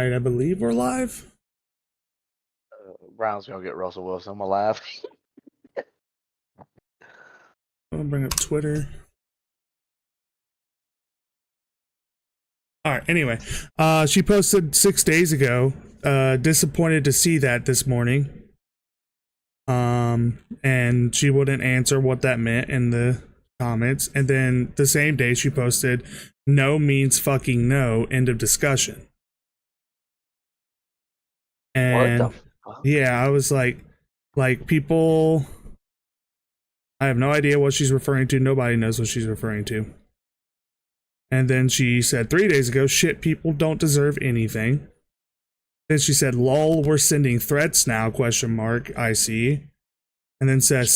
Alright, I believe we're live. Brown's gonna get Russell Wilson. I'm gonna laugh. I'm gonna bring up Twitter. Alright, anyway. She posted 6 days ago. Disappointed to see that this morning. And she wouldn't answer what that meant in the comments. And then the same day she posted, no means fucking no, end of discussion. And What the fuck? yeah, I was like people, I have no idea what she's referring to. Nobody knows what she's referring to. And then she said 3 days ago, shit, people don't deserve anything. Then she said, lol, we're sending threats now, question mark, I see. And then says,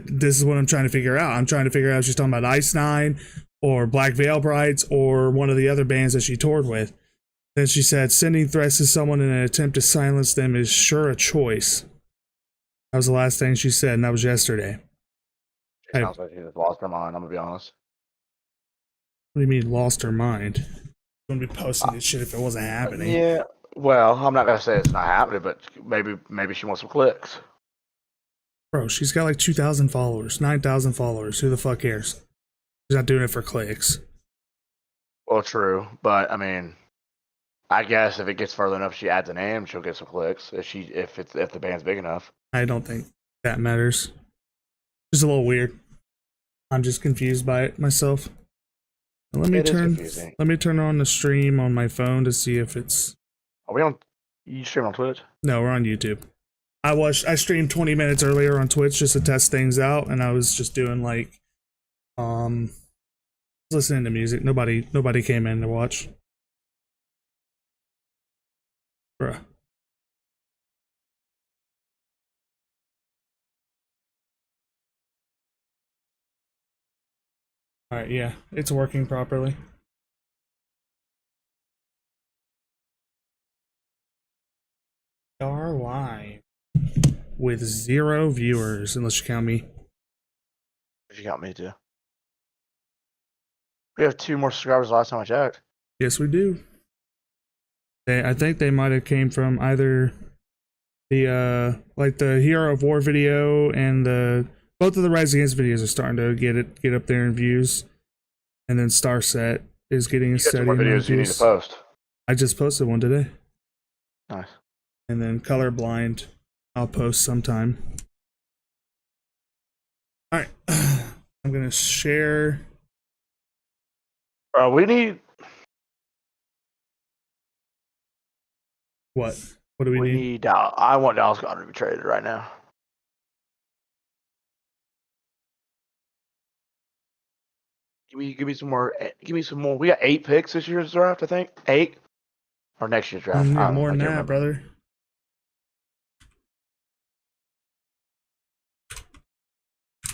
this is what I'm trying to figure out. I'm trying to figure out if she's talking about Ice Nine or Black Veil Brides or one of the other bands that she toured with. Then she said, sending threats to someone in an attempt to silence them is sure a choice. That was the last thing she said, and that was yesterday. She sounds like she just lost her mind, I'm gonna be honest. What do you mean, lost her mind? She wouldn't be posting this shit if it wasn't happening. Yeah, well, I'm not gonna say it's not happening, but maybe she wants some clicks. Bro, she's got like 2,000 followers, 9,000 followers. Who the fuck cares? She's not doing it for clicks. Well, true, but I mean, I guess if it gets further enough, she adds a name, she'll get some clicks. If the band's big enough. I don't think that matters. Just a little weird. I'm just confused by it myself. Let me turn on the stream on my phone to see if it's. Are we on? You stream on Twitch? No, we're on YouTube. I streamed 20 minutes earlier on Twitch just to test things out, and I was just doing like listening to music. Nobody came in to watch. Bruh. Alright, yeah, it's working properly. Are live with 0 viewers, unless you count me. If you count me too. We have 2 more subscribers last time I checked. Yes, we do. I think they might have came from either the like the Hero of War video and both of the Rise Against videos are starting to get up there in views, and then Starset is getting a steady amount of views. You need to post. I just posted one today. Nice. And then Colorblind, I'll post sometime. All right, I'm gonna share. We need. What? What do we need? I want Dallas Goedert to be traded right now. Give me some more. Give me some more. We got 8 picks this year's draft, I think. 8 or next year's draft. Yeah, more than that, brother.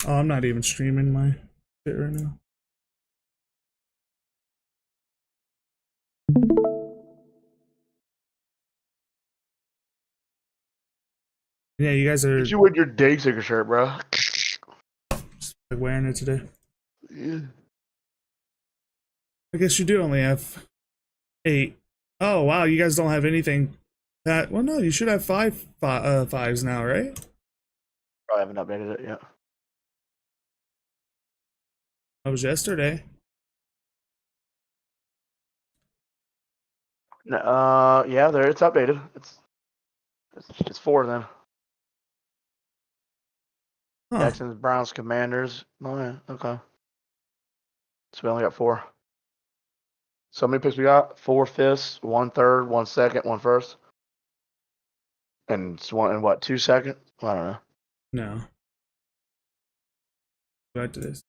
Oh, I'm not even streaming my shit right now. Yeah, you guys are. Did you win your Dig Sticker shirt, bro? Like wearing it today. Yeah. I guess you do only have 8. Oh wow, you guys don't have anything. Well, no, you should have 5s now, right? I haven't updated it yet. That was yesterday. Yeah, there it's updated. It's 4 then. Huh. Texans, Browns, Commanders. Oh yeah, okay. So we only got 4. So how many picks we got? 4 fifths, 1 third, 1 second, 1 first. And 1 and what, 2 seconds? I don't know. No. Back to this.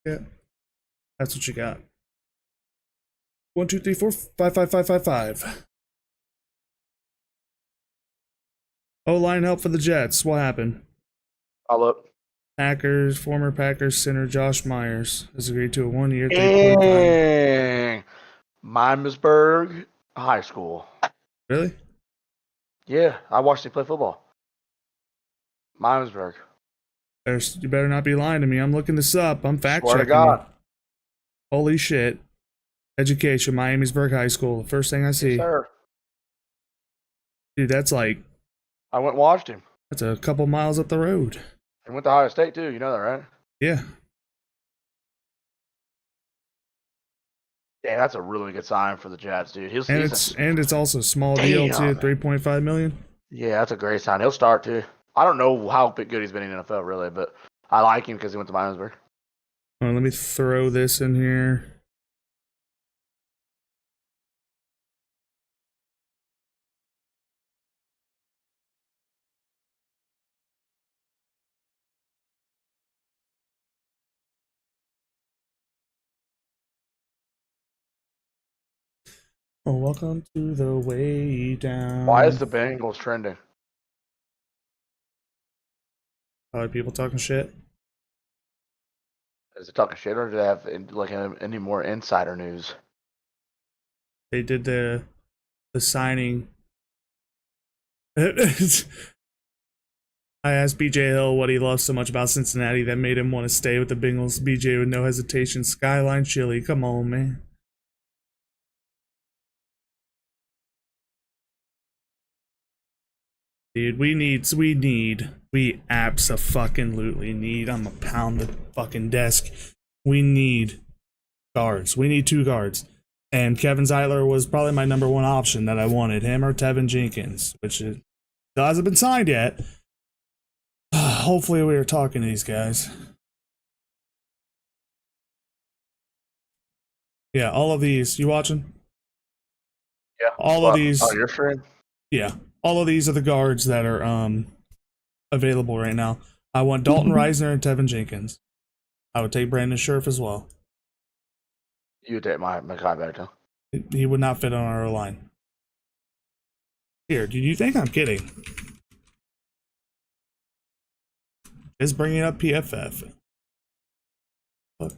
Yeah. That's what you got. 1, 2, 3, 4, 5, 5, 5, 5, 5. O-line help for the Jets. What happened? I'll look. Former Packers center Josh Myers has agreed to a 1-year, $3.5 Miamisburg High School. Really? Yeah, I watched him play football. Miamisburg. You better not be lying to me. I'm looking this up. I'm fact checking. Swear to God. Holy shit. Education, Miamisburg High School. The first thing I see. Yes, sir. Dude, that's like, I went and watched him. that's a couple miles up the road. He went to Ohio State too. You know that, right? Yeah. Yeah, that's a really good sign for the Jets, dude. And it's also a small deal too, 3.5 million. Yeah, that's a great sign. He'll start too. I don't know how good he's been in the NFL really, but I like him because he went to Miamisburg. Let me throw this in here. Oh, welcome to the way down. Why is the Bengals trending? People talking shit. Is it talking shit, or do they have like any more insider news? They did the signing. I asked BJ Hill what he loves so much about Cincinnati that made him want to stay with the Bengals. BJ with no hesitation. Skyline chili. Come on, man. Dude, we abso-fucking-lutely need, I'm gonna pound the fucking desk. We need guards. We need 2 guards. And Kevin Zeitler was probably my number 1 option that I wanted. Him or Tevin Jenkins, which hasn't been signed yet. Hopefully we are talking to these guys. Yeah, all of these. You watching? Yeah. All of these. Oh, your friend? Yeah. All of these are the guards that are available right now. I want Dalton Reisner and Tevin Jenkins. I would take Brandon Scherf as well. You would take my Becton. He would not fit on our line. Here, do you think I'm kidding? Just bringing up PFF. Look.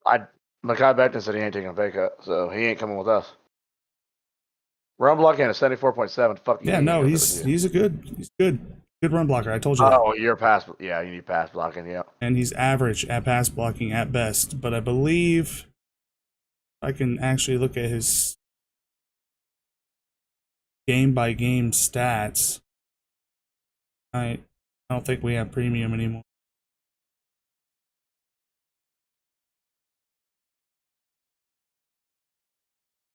Mekhi Becton said he ain't taking a pay cut, so he ain't coming with us. Run blocking at 74.7. Fuck yeah, no, he's good run blocker. I told you. Oh, you're pass. Yeah, you need pass blocking. Yeah, and he's average at pass blocking at best. But I believe I can actually look at his game by game stats. I don't think we have premium anymore.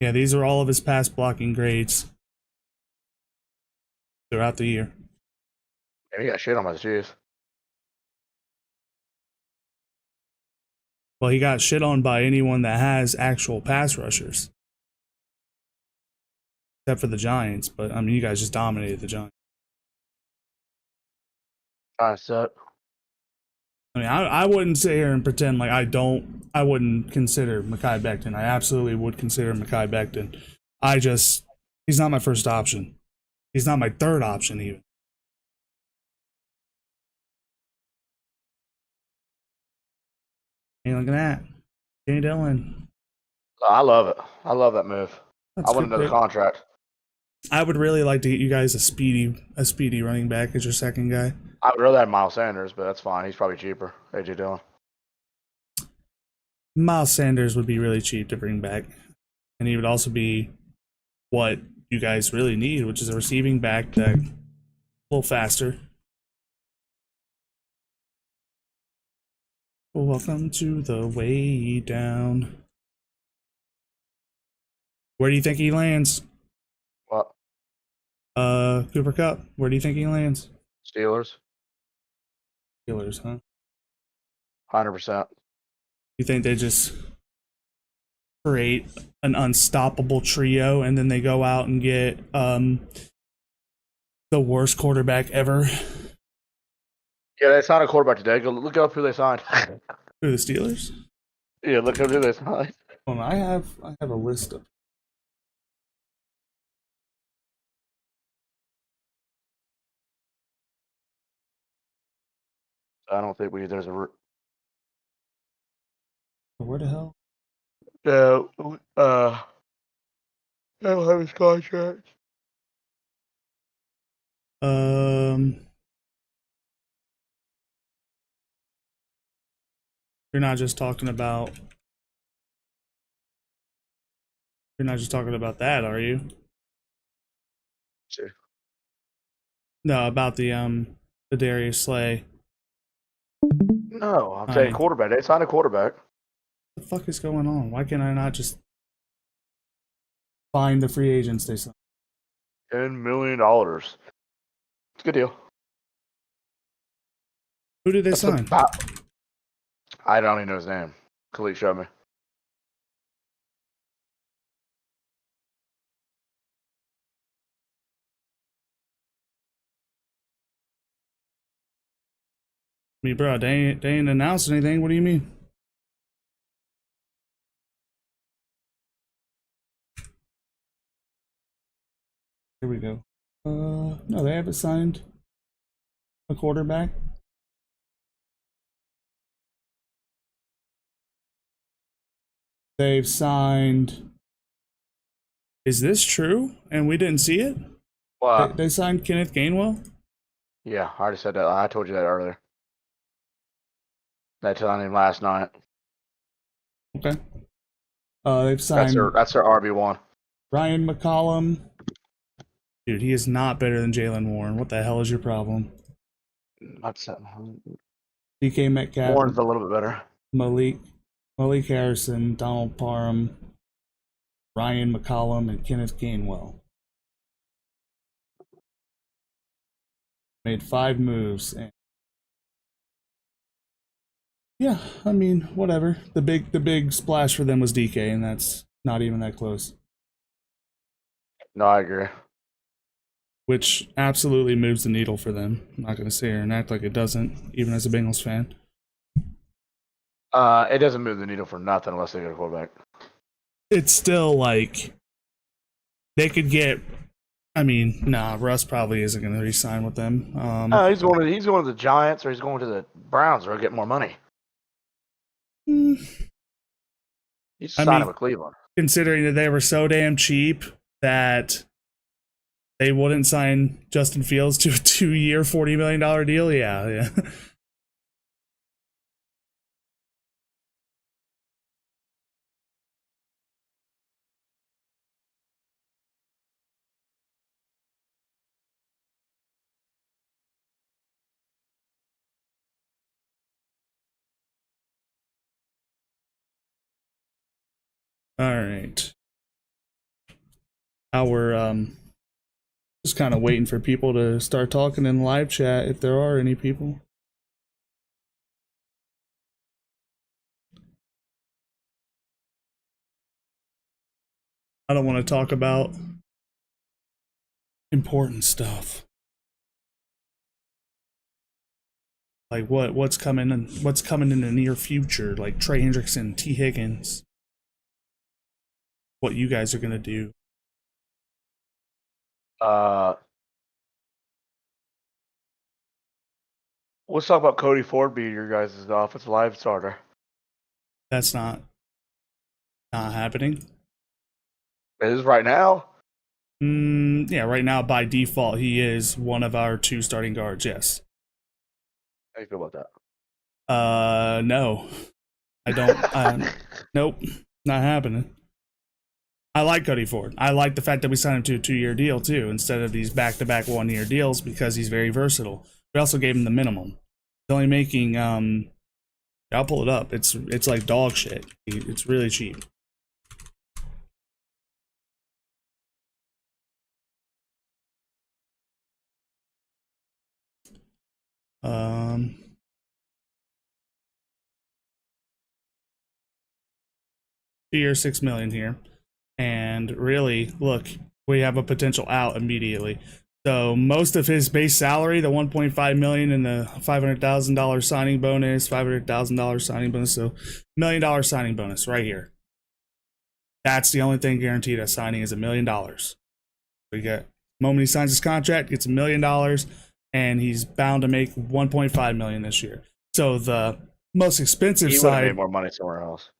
Yeah, these are all of his pass blocking grades throughout the year. And he got shit on my shoes. Well, he got shit on by anyone that has actual pass rushers. Except for the Giants, but I mean, you guys just dominated the Giants. I suck. I mean, I wouldn't sit here and pretend like I wouldn't consider Mekhi Becton. I absolutely would consider Mekhi Becton. He's not my first option. He's not my third option even. Hey, look at that. Jay Dillon. I love it. I love that move. That's I want another contract. I would really like to get you guys a speedy running back as your second guy. I would rather have Miles Sanders, but that's fine. He's probably cheaper. AJ Dillon. Miles Sanders would be really cheap to bring back. And he would also be what you guys really need, which is a receiving back that a little faster. Welcome to the way down. Where do you think he lands? What? Cooper Kupp. Where do you think he lands? Steelers. Steelers, huh? 100%. You think they just create an unstoppable trio and then they go out and get the worst quarterback ever? Yeah, they signed a quarterback today. Go look up who they signed. Who, the Steelers? Yeah, look up who they signed. Well, I have a list of. I don't think there's a. Where the hell? No, I don't have his contract. You're not just talking about You're not just talking about that, are you? Sure. No, about the Darius Slay. No, I'm saying Signing. quarterback. They signed a quarterback. What the fuck is going on? Why can't I not just find the free agents they signed? $10 million. It's a good deal. Who did they That's sign? I don't even know his name. Khalid showed me. I mean, bro, they ain't announced anything. What do you mean? Here we go. No, they haven't signed a quarterback. They've signed. Is this true? And we didn't see it? Well, They signed Kenneth Gainwell? yeah, I already said that. I told you that earlier. They signed him last night. Okay. They've signed That's their RB1. Ryan McCollum. Dude, he is not better than Jalen Warren. What the hell is your problem? DK Metcalf, Warren's a little bit better. Malik Harrison, Donald Parham, Ryan McCollum, and Kenneth Gainwell. Made 5 moves. And yeah, I mean, whatever. The big splash for them was DK, and that's not even that close. No, I agree. Which absolutely moves the needle for them. I'm not going to sit here and act like it doesn't, even as a Bengals fan. It doesn't move the needle for nothing unless they get a quarterback. It's still like they could get. I mean, nah, Russ probably isn't going to re-sign with them. He's going to the Giants or he's going to the Browns or get more money. He's signing with Cleveland. Considering that they were so damn cheap that they wouldn't sign Justin Fields to a 2-year, $40 million deal. Yeah. All right. Now we're just kind of waiting for people to start talking in live chat if there are any people. I don't want to talk about important stuff. Like what's coming in the near future, like Trey Hendrickson, T. Higgins. What you guys are gonna do. Let's talk about Cody Ford being your guys' offensive line starter. That's not happening. It is right now. Yeah, right now by default he is one of our 2 starting guards. Yes. How do you feel about that? No, I don't. Nope, not happening. I like Cody Ford. I like the fact that we signed him to a 2-year deal too, instead of these back-to-back 1-year deals, because he's very versatile. We also gave him the minimum. He's only making I'll pull it up. It's like dog shit. It's really cheap. Year $6 million here, and really, look, we have a potential out immediately. So most of his base salary, the $1.5 million and the $500,000 signing bonus, $500,000 signing bonus, so $1 million signing bonus right here. That's the only thing guaranteed at signing is $1 million. We get the moment he signs his contract, gets $1 million, and he's bound to make $1.5 million this year. So the most expensive side, he would have side, made more money somewhere else.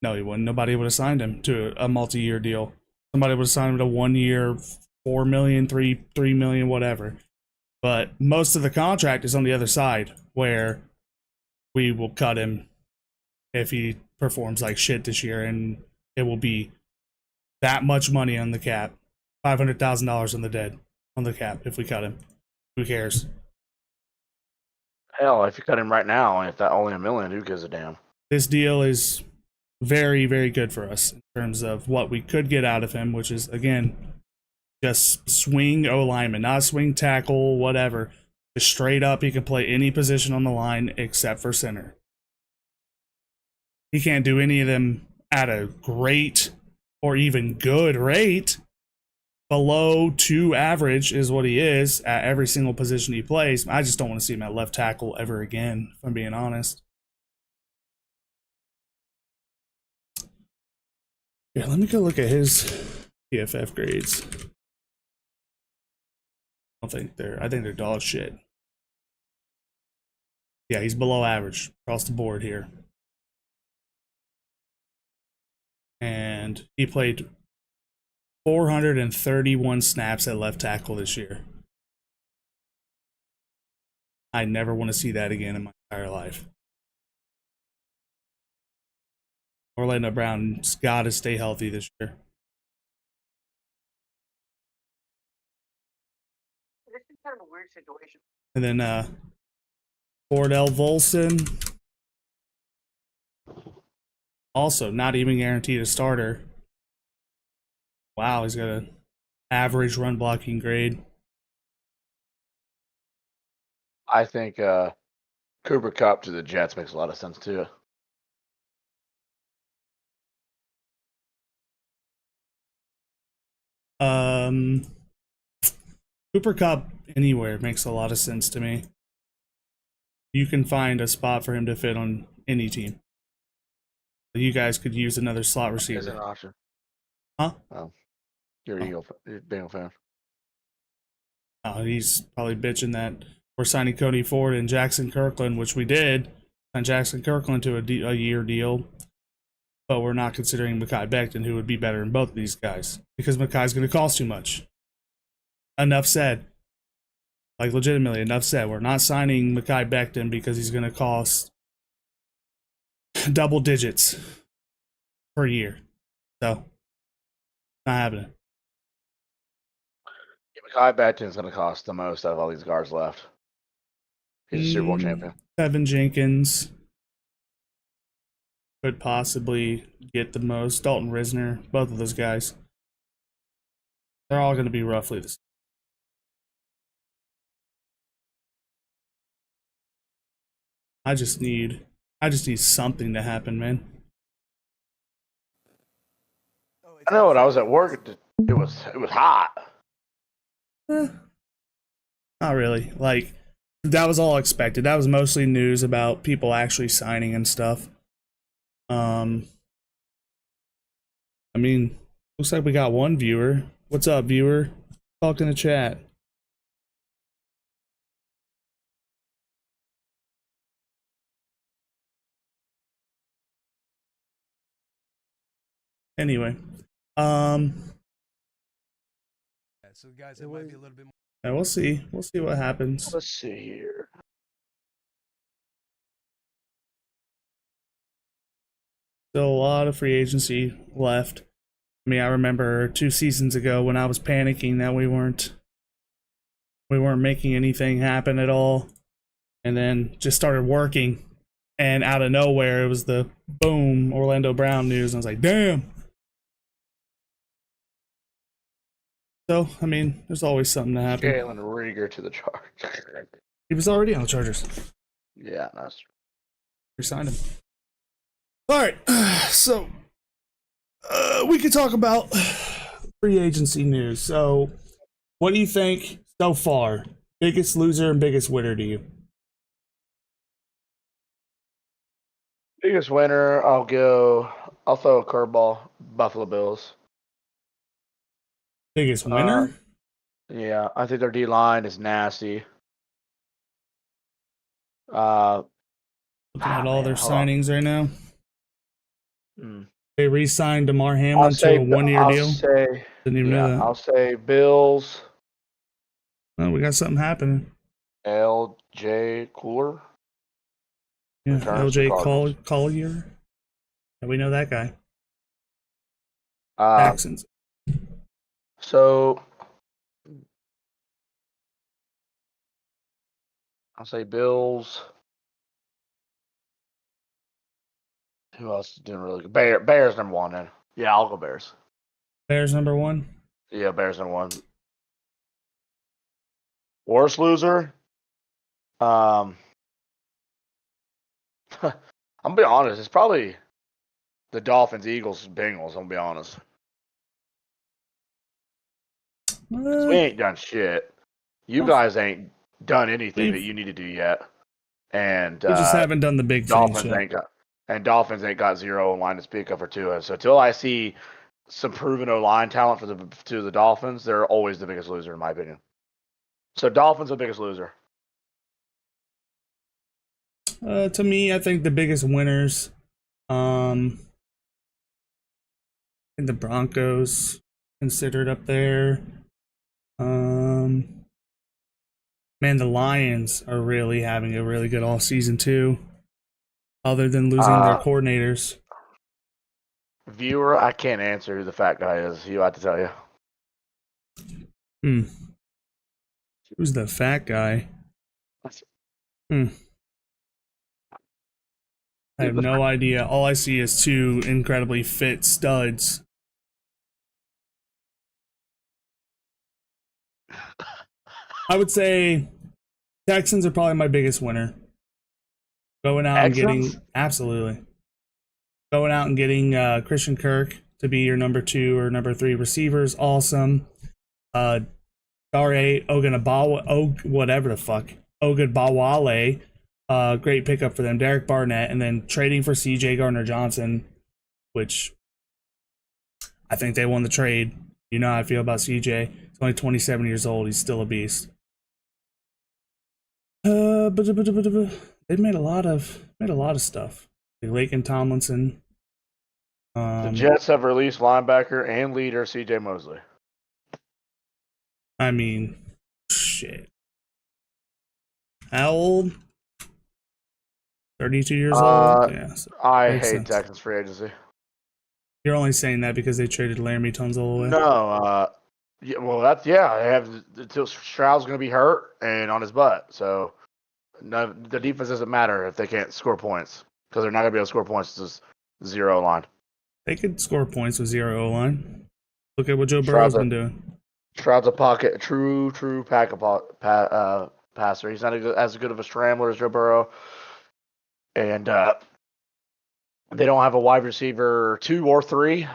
No, he wouldn't. Nobody would have signed him to a multi-year deal. Somebody would have signed him to 1 year, $4 million, $3 million, whatever. But most of the contract is on the other side, where we will cut him if he performs like shit this year, and it will be that much money on the cap. $500,000 on the cap if we cut him. Who cares? Hell, if you cut him right now, if that only $1 million, who gives a damn? This deal is very, very good for us in terms of what we could get out of him, which is, again, just swing O-lineman, not swing tackle, whatever. Just straight up, he can play any position on the line except for center. He can't do any of them at a great or even good rate. Below 2 average is what he is at every single position he plays. I just don't want to see him at left tackle ever again, if I'm being honest. Yeah, let me go look at his PFF grades. I think they're dog shit. Yeah, he's below average across the board here. And he played 431 snaps at left tackle this year. I never want to see that again in my entire life. Orlando Brown's got to stay healthy this year. This is kind of a weird situation. And then Cordell Volson, also not even guaranteed a starter. Wow, he's got an average run blocking grade. I think Cooper Kupp to the Jets makes a lot of sense too. Cooper Kupp anywhere makes a lot of sense to me. You can find a spot for him to fit on any team. You guys could use another slot Is receiver. an option. Huh? Oh, you're an Bengal fan. Oh, he's probably bitching that we're signing Cody Ford and Jackson Kirkland, which we did. Sign Jackson Kirkland to a year deal. But we're not considering Mekhi Becton, who would be better than both of these guys. Because Mekhi's going to cost too much. Enough said. Like, legitimately, enough said. We're not signing Mekhi Becton because he's going to cost double digits per year. So, not happening. Mekhi Becton's going to cost the most out of all these guards left. He's a Super Bowl champion. Tevin Jenkins could possibly get the most. Dalton Risner, both of those guys. They're all going to be roughly the same. I just need something to happen, man. I know when I was at work, it was hot. Not really. Like, that was all expected. That was mostly news about people actually signing and stuff. I mean, looks like we got one viewer. What's up, viewer? Talk in the chat. Anyway, Yeah, so guys, it might be a little bit more. yeah, we'll see. We'll see what happens. Let's see here. Still a lot of free agency left. I mean, I remember 2 seasons ago when I was panicking that we weren't making anything happen at all, and then just started working, and out of nowhere it was the boom Orlando Brown news, and I was like, damn. So, I mean, there's always something to happen. Jalen Reagor to the Chargers. He was already on the Chargers. Yeah, that's true. We signed him. All right, so we could talk about free agency news. So, what do you think so far? Biggest loser and biggest winner to you? Biggest winner, I'll throw a curveball. Buffalo Bills. Biggest winner? Yeah, I think their D line is nasty. Looking at all their hold on. signings right now. Mm. They re-signed DeMar Hamlin to a 1-year deal. Didn't even know that. I'll say Bills. Oh, we got something happening. LJ Cooler. Yeah, Returns to LJ Cardinals. Collier. Yeah, we know that guy. Uh, Texans. So I'll say Bills. Who else is doing really good? Bears number one then. Yeah, I'll go Bears. Bears number one. Yeah, Bears number one. Worst loser. I'm gonna be honest. It's probably the Dolphins, Eagles, Bengals. I'm gonna be honest. 'Cause we ain't done shit. You guys ain't done anything that you need to do yet, and We just haven't done the big things Dolphins yet. ain't got zero line to speak of for Tua. So until I see some proven O-line talent for the Dolphins, they're always the biggest loser in my opinion. So Dolphins are the biggest loser. To me, I think the biggest winners, I think the Broncos considered up there. Man, the Lions are really having a really good off season too. Other than losing their coordinators. Viewer, I can't answer who the fat guy is. You have to tell you. Who's the fat guy? I have no idea. All I see is two incredibly fit studs. I would say Texans are probably my biggest winner. Going out and getting going out and getting Christian Kirk to be your number 2 or number 3 receiver is awesome. Dare Ogunbowale, whatever the fuck, Ogunbowale, great pickup for them. Derek Barnett, and then trading for C.J. Gardner-Johnson, which I think they won the trade. You know how I feel about C.J. He's only 27 years old. He's still a beast. But they've made a lot of stuff. Laken Tomlinson. The Jets have released linebacker and leader C.J. Mosley. I mean, shit. How old? 32 years old? Yeah. So I makes hate sense. Texans free agency. You're only saying that because they traded Laramie Tunzel away? No, yeah, well, they have until Stroud's going to be hurt and on his butt. So no, the defense doesn't matter if they can't score points because they're not going to be able to score points. It's just zero line. They could score points with zero O-line. Look at what Joe Burrow's been doing. Stroud's a pocket, true passer. He's not as good of a scrambler as Joe Burrow. And they don't have a wide receiver 2 or 3.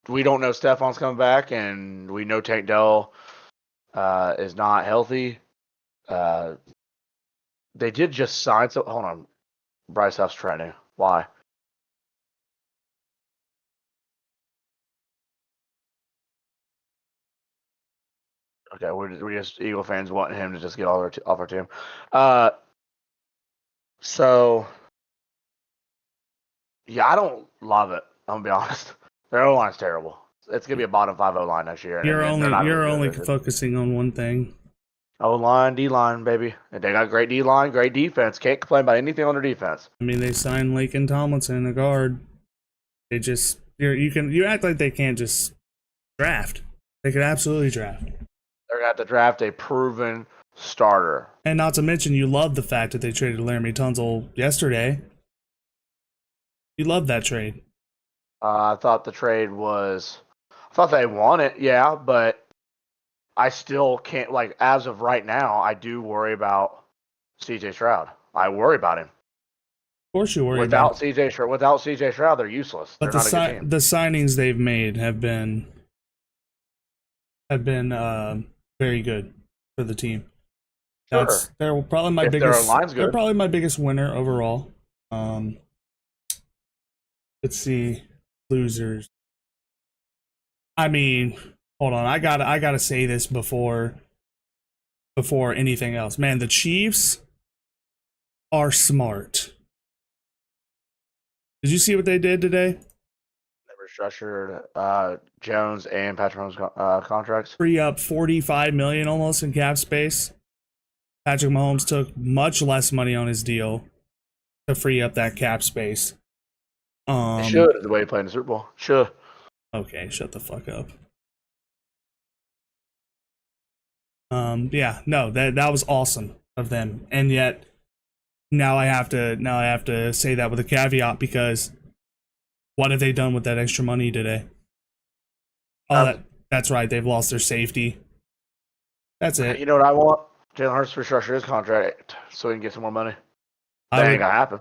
We don't know Stephon's coming back, and we know Tank Dell is not healthy. They did just sign. So hold on, Bryce Huff's trending. Why? Okay, we're just Eagle fans wanting him to just get off our team. So yeah, I don't love it. I'm gonna be honest. Their O line's terrible. It's gonna be a bottom 5 O line next year. You're only focusing on one thing. O line, D line, baby. And they got great D line, great defense. Can't complain about anything on their defense. I mean, they signed Laken Tomlinson, a guard. They just you act like they can't just draft. They could absolutely draft. They're gonna have to draft a proven starter. And not to mention, you love the fact that they traded Laramie Tunzel yesterday. You love that trade. I thought they won it, yeah, but I still can't, like, as of right now, I do worry about C.J. Stroud. I worry about him. Of course you worry Without C.J. Stroud, they're useless. But they're not a good team. the signings they've made have been very good for the team. Sure. They're probably my If biggest. their line's good. They're probably my biggest winner overall. Let's see, losers. I mean, hold on. I gotta say this before anything else. Man, the Chiefs are smart. Did you see what they did today? They restructured Jones and Patrick Mahomes' contracts. Free up $45 million almost in cap space. Patrick Mahomes took much less money on his deal to free up that cap space. They should, the way he played in the Super Bowl. Should. Okay, shut the fuck up. Yeah, no, that was awesome of them, and yet now I have to say that with a caveat because what have they done with that extra money today? Oh, that's right, they've lost their safety. That's it. You know what I want? Jalen Hurts to restructure his contract so he can get some more money. That I ain't would, gonna happen.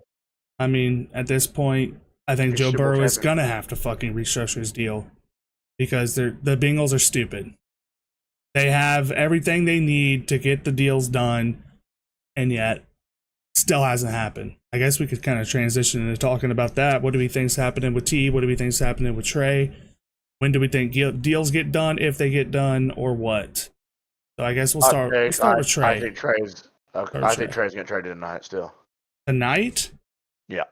I mean, at this point, I think He's Joe Super Bowl Burrow is champion. gonna have to fucking restructure his deal because the Bengals are stupid. They have everything they need to get the deals done, and yet still hasn't happened. I guess we could kind of transition into talking about that. What do we think's happening with T? What do we think's happening with Trey? When do we think deals get done, if they get done, or what? So I guess we'll start with Trey. I think Trey's. Okay, Or I think Trey. Trey's getting traded tonight. Still. Tonight? Yeah.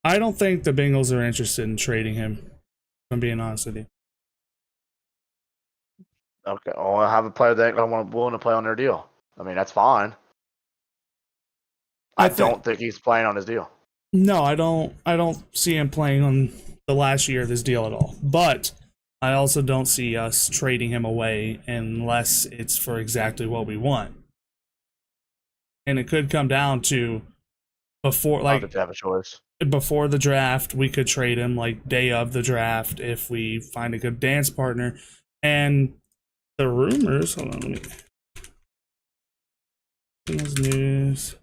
I don't think the Bengals are interested in trading him, if I'm being honest with you. Okay. Well, I have a player that I'm willing to play on their deal. I mean, that's fine. I don't think he's playing on his deal. No, I don't see him playing on the last year of this deal at all. But I also don't see us trading him away unless it's for exactly what we want. And it could come down to before I think they have a choice. before the draft, we could trade him like day of the draft if we find a good dance partner. And the rumors, hold on, let me Bengals news.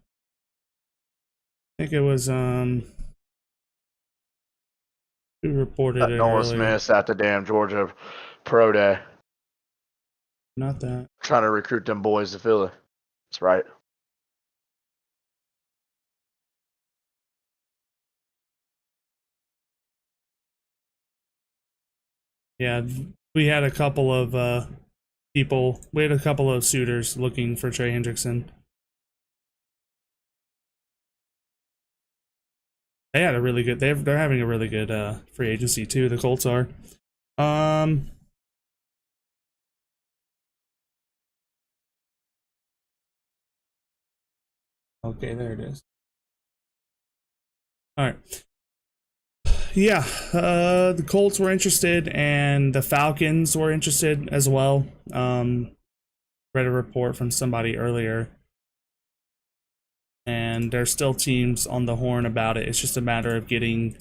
I think it was who reported it Noah earlier. Smith at the damn Georgia Pro Day, Not that. trying to recruit them boys to Philly. That's right. Yeah, we had a couple of people. We had a couple of suitors looking for Trey Hendrickson. They had a really good. They're having a really good free agency too. The Colts are. Okay, there it is. All right. Yeah, the Colts were interested, and the Falcons were interested as well. Read a report from somebody earlier, and there's still teams on the horn about it. It's just a matter of getting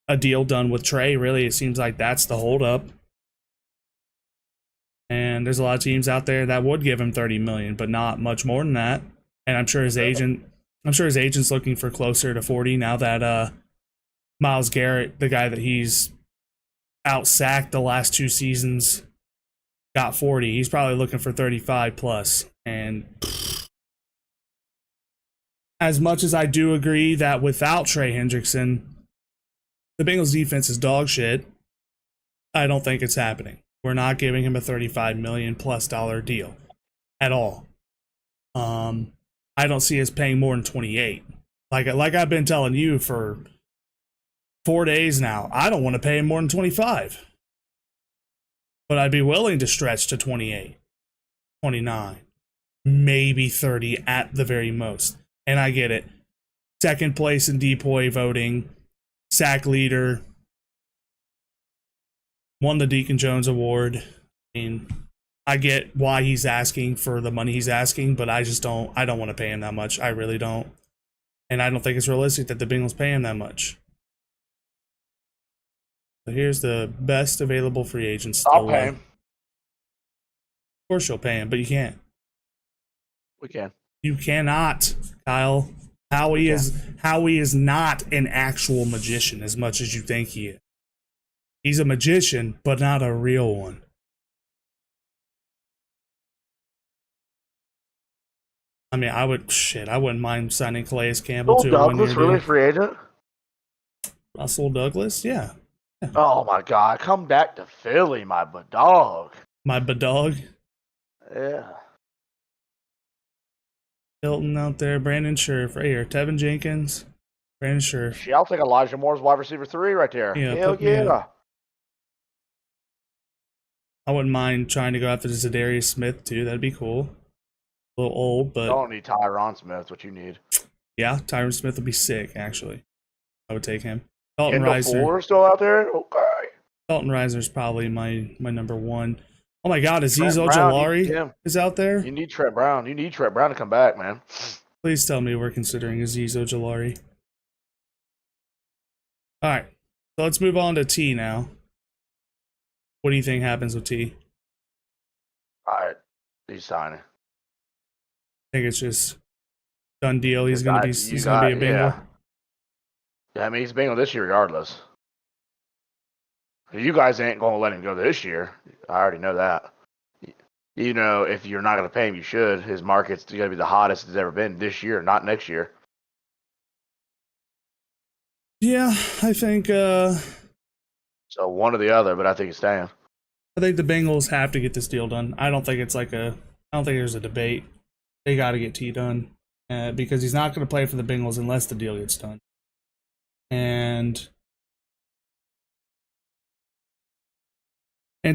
a deal done with Trey. Really, it seems like that's the holdup. And there's a lot of teams out there that would give him $30 million, but not much more than that. And I'm sure his agent's looking for closer to 40 now that Myles Garrett, the guy that he's out-sacked the last 2 seasons, got 40. He's probably looking for 35 plus. And as much as I do agree that without Trey Hendrickson, the Bengals defense is dog shit, I don't think it's happening. We're not giving him a $35 million plus deal at all. I don't see us paying more than 28. Like I've been telling you for 4 days now, I don't want to pay him more than 25. But I'd be willing to stretch to 28, 29, maybe 30 at the very most. And I get it. Second place in DPOY voting, sack leader, won the Deacon Jones Award. I mean, I get why he's asking for the money he's asking, but I don't want to pay him that much. I really don't. And I don't think it's realistic that the Bengals pay him that much. So here's the best available free agents. I'll pay him. Of course you'll pay him, but you can't. We can. You cannot, Kyle. Howie is not an actual magician as much as you think he is. He's a magician, but not a real one. I mean, I wouldn't mind signing Calais Campbell Will to a Douglas 1-year really deal. free agent? Russell Douglas, yeah. Oh my God! Come back to Philly, my dog. My dog. Yeah. Hilton out there, Brandon Scherf right here, Tevin Jenkins, Brandon Scherf. Shit, I'll take Elijah Moore's wide receiver 3 right there. Yeah, Hell put me yeah. up. I wouldn't mind trying to go after Zadarius Smith too. That'd be cool. A little old, but Don't need Tyron Smith. What you need? yeah, Tyron Smith would be sick. Actually, I would take him. Dalton Kendall Risner. Fuller still out there? Okay. Dalton Risner's probably my number one. Oh my God, Trent Aziz Brown, you need Ojolari him. is out there. You need Trent Brown. You need Trent Brown to come back, man. Please tell me we're considering Aziz Ojolari. All right, so let's move on to T now. What do you think happens with T? All right, he's signing. I think it's just done deal. He's gonna be You he's gonna be a got- Bengal. Yeah. Yeah, I mean he's Bengal this year regardless. You guys ain't gonna let him go this year. I already know that. You know, if you're not gonna pay him, you should. His market's gonna be the hottest it's ever been this year, not next year. Yeah, I think So one or the other, but I think it's staying. the Bengals have to get this deal done. I don't think there's a debate. They got to get T done because he's not going to play for the Bengals unless the deal gets done. And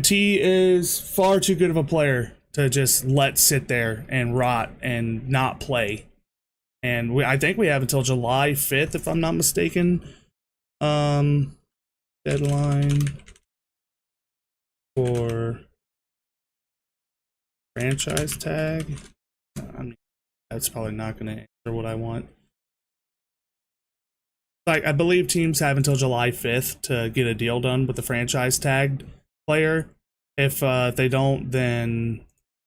T is far too good of a player to just let sit there and rot and not play. And I think we have until July 5th, if I'm not mistaken. Deadline for franchise tag. That's probably not going to answer what I want. Like, I believe teams have until July 5th to get a deal done with the franchise tagged player. If they don't, then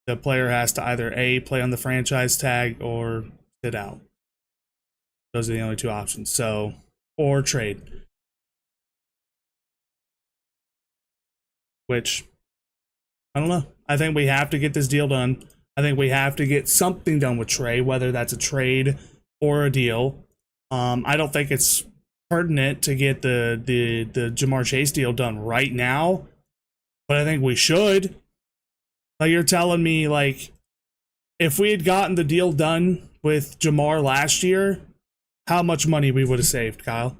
the player has to either A, play on the franchise tag or sit out. Those are the only two options. So, or trade. Which, I don't know. I think we have to get this deal done. I think we have to get something done with Trey, whether that's a trade or a deal. I don't think it's pertinent to get the Jamar Chase deal done right now, but I think we should. Like, you're telling me, like, if we had gotten the deal done with Jamar last year, how much money we would have saved, Kyle?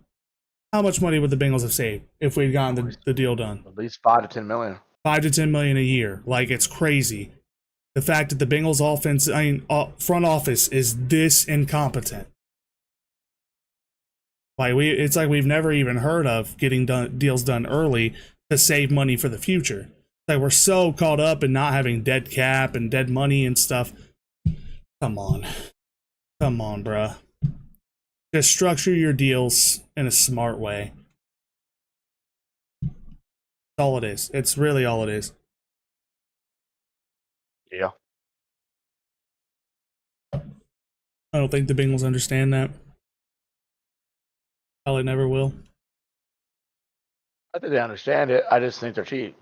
How much money would the Bengals have saved if we had gotten the deal done? At least 5 to 10 million. 5 to 10 million a year. Like, it's crazy. The fact that the Bengals front office is this incompetent. Like, it's like we've never even heard of getting deals done early to save money for the future. Like, we're so caught up in not having dead cap and dead money and stuff. Come on, bruh. Just structure your deals in a smart way. That's all it is. It's really all it is. Yeah. I don't think the Bengals understand that. Probably never will. I think they understand it. I just think they're cheap.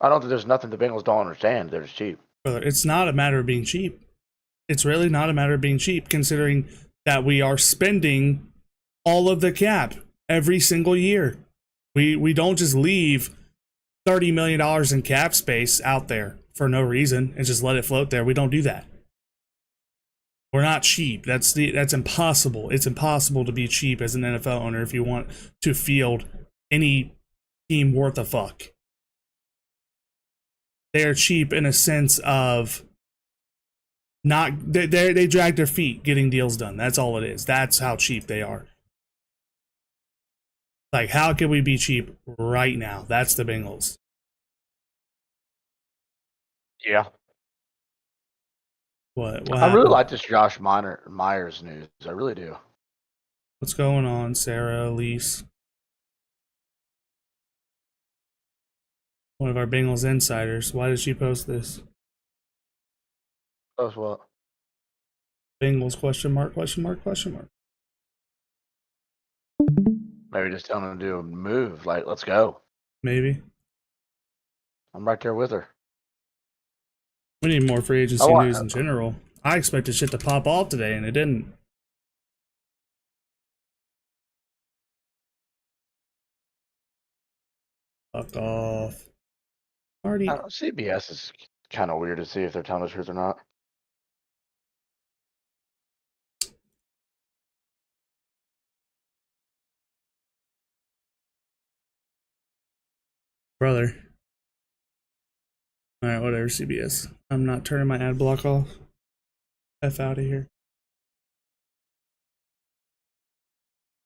I don't think there's nothing the Bengals don't understand. They're just cheap. Brother, it's not a matter of being cheap. It's really not a matter of being cheap, considering that we are spending all of the cap every single year. We don't just leave $30 million in cap space out there for no reason and just let it float there. We don't do that. We're not cheap. That's impossible. It's impossible to be cheap as an NFL owner if you want to field any team worth a fuck. They are cheap in a sense of they drag their feet getting deals done. That's all it is. That's how cheap they are. Like, how can we be cheap right now? That's the Bengals. Yeah. What I happened? really like this Josh Myers news. I really do. What's going on, Sarah, Elise? One of our Bengals insiders. Why did she post this? That's what. Bengals question mark, question mark, question mark. Maybe just telling them to do a move. Like, let's go. Maybe. I'm right there with her. We need more free agency I want- news in general. I expected shit to pop off today, and it didn't. Fuck off. Already. CBS is kind of weird to see if they're telling the truth or not. Brother. Alright, whatever, CBS. I'm not turning my ad block off. F out of here.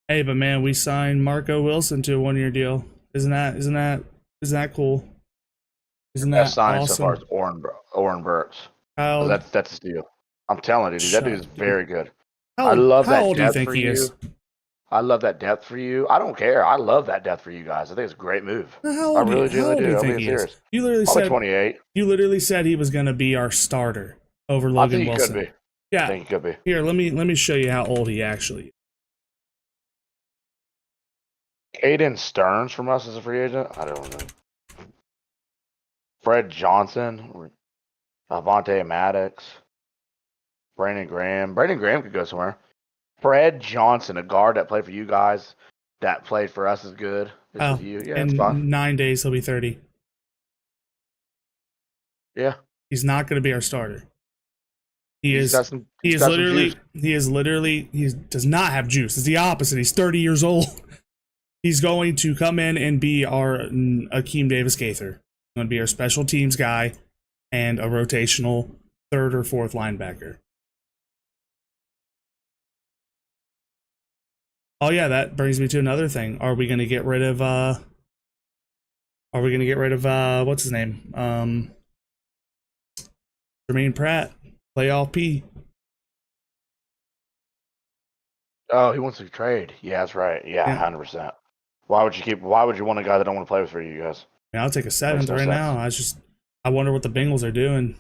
Hey, but man, we signed Marco Wilson to a 1-year deal. Isn't that cool? Isn't Best that signing so far awesome? is Oren Burks. How That's a steal. I'm telling you, dude, that dude is very good. I how love how that old do you depth think for he is? you. I love that depth for you. I don't care. I love that depth for you guys. I think it's a great move. I really How genuinely old do you do. I'm think being he is? serious. You literally Probably said 28. he was going to be our starter over I Logan think he could Wilson. be. I Yeah. think he could be. Here, let me show you how old he actually is. Caden Stearns from us as a free agent. I don't know. Fred Johnson, Avante Maddox, Brandon Graham. Brandon Graham could go somewhere. Fred Johnson, a guard that played for you guys, that played for us, is good. Is Oh, with you. Yeah, that's fine. in 9 days he'll be 30. Yeah, He's not going to be our starter. He he's is got some. He's got some juice. he does not have juice. It's the opposite. He's 30 years old. He's going to come in and be our Akeem Davis Gaither. Going to be our special teams guy and a rotational third or fourth linebacker. Oh yeah, that brings me to another thing. Are we going to get rid of what's his name? Jermaine Pratt, playoff P. Oh, he wants to trade. Yeah, that's right. Yeah, 100%. Why would you want a guy that don't want to play with for you guys? I mean, I'll take a seventh no right sense. now. I wonder what the Bengals are doing.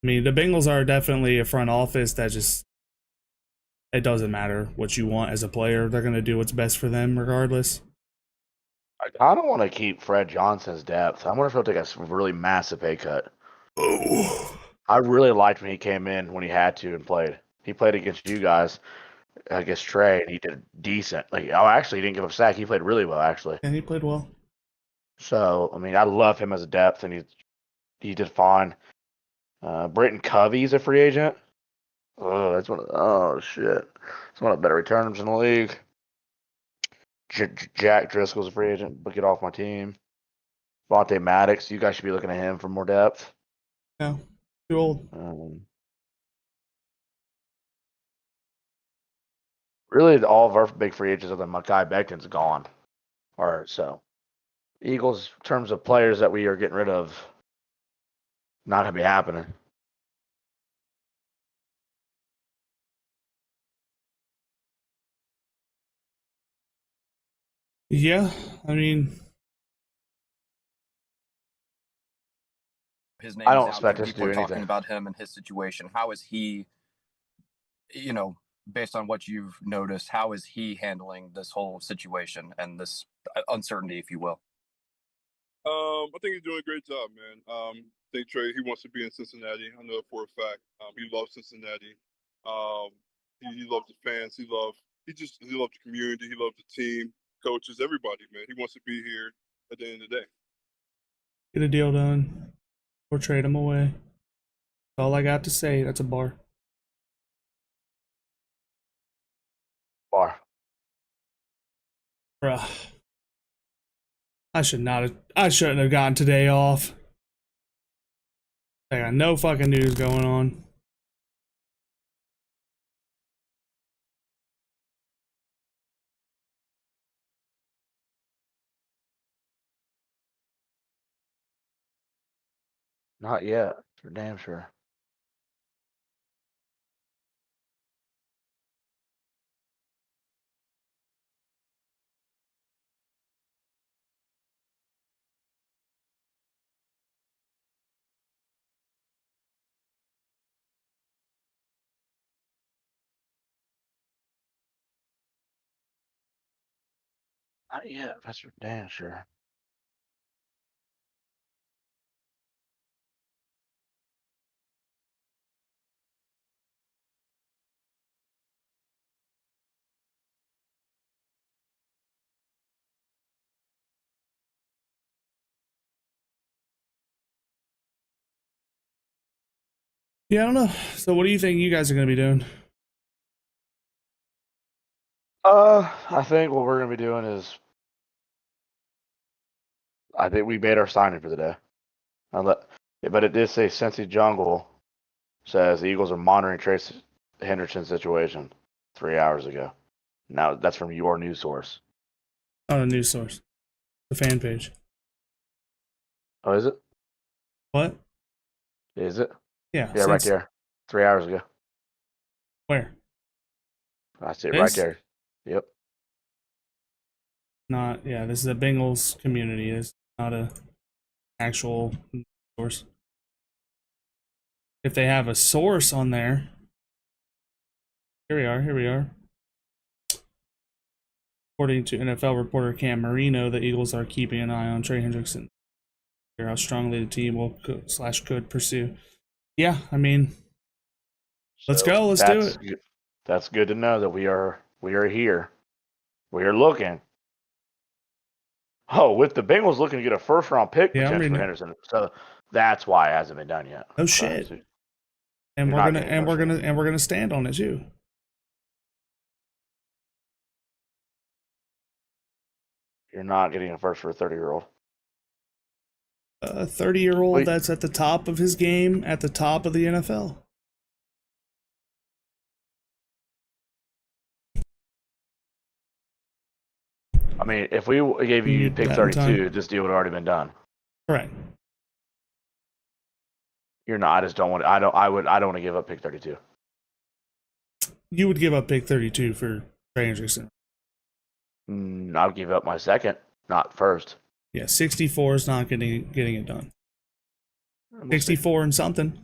I mean, the Bengals are definitely a front office that just, it doesn't matter what you want as a player. They're going to do what's best for them regardless. I kind of want to keep Fred Johnson's depth. I wonder if he'll take a really massive pay cut. Oh. I really liked when he came in when he had to and played. He played against you guys, against Trey, and he did decent. Actually, he didn't give up a sack. He played really well, actually. And he played well. So, I mean, I love him as a depth, and he did fine. Britton Covey's a free agent. Oh, shit. It's one of the better returners in the league. Jack Driscoll's a free agent. But get off my team. Vontae Maddox, you guys should be looking at him for more depth. No, too old. Really, all of our big free agents other than Mekhi Becton's gone. So Eagles, in terms of players that we are getting rid of, not going to be happening. Yeah, I mean, his name I is don't out expect there. us to People do are talking anything. about him and his situation. How is he, based on what you've noticed, how is he handling this whole situation and this uncertainty, if you will? I think he's doing a great job, man. I think Trey, he wants to be in Cincinnati. I know for a fact. He loves Cincinnati. He loves the fans. He loves the community. He loves the team, coaches, everybody, man. He wants to be here at the end of the day. get a deal done or trade him away. That's all I got to say. That's a bar. Bar. Bruh. I shouldn't have gotten today off. I got no fucking news going on. Not yet, for damn sure. Not yet, that's for damn sure. Yeah, I don't know. So what do you think you guys are going to be doing? I think what we're gonna be doing is, I think we made our signing for the day. But it did say Cincy Jungle says the Eagles are monitoring Trace Henderson's situation 3 hours ago. Now that's from your news source. On a news source. The fan page. Oh, is it? What? Is it? Yeah. Yeah, right since- there. 3 hours ago. Where? I see it right This? there. Yep. Not. Yeah. This is a Bengals community. It's not a actual source. If they have a source on there, here we are. Here we are. According to NFL reporter Cam Marino, the Eagles are keeping an eye on Trey Hendrickson. How strongly the team will could pursue. Yeah, I mean, let's go. Let's do it. That's good to know that we are here. We are looking. Oh, with the Bengals looking to get a first round pick Yeah, I'm potentially reading for it. Henderson. So that's why it hasn't been done yet. Oh shit. So And You're we're not gonna getting and we're first gonna and we're gonna stand on it too. you're not getting a first for a 30-year-old. A 30-year-old Wait. that's at the top of his game, at the top of the NFL. I mean, if we gave you need pick that in 32, this deal would have already been done. Correct. You're not. I just don't want. I don't want to give up pick 32. You would give up pick 32 for Trey Hendrickson. I'll give up my second, not first. Yeah, 64 is not getting it done. We'll see. 64 and something.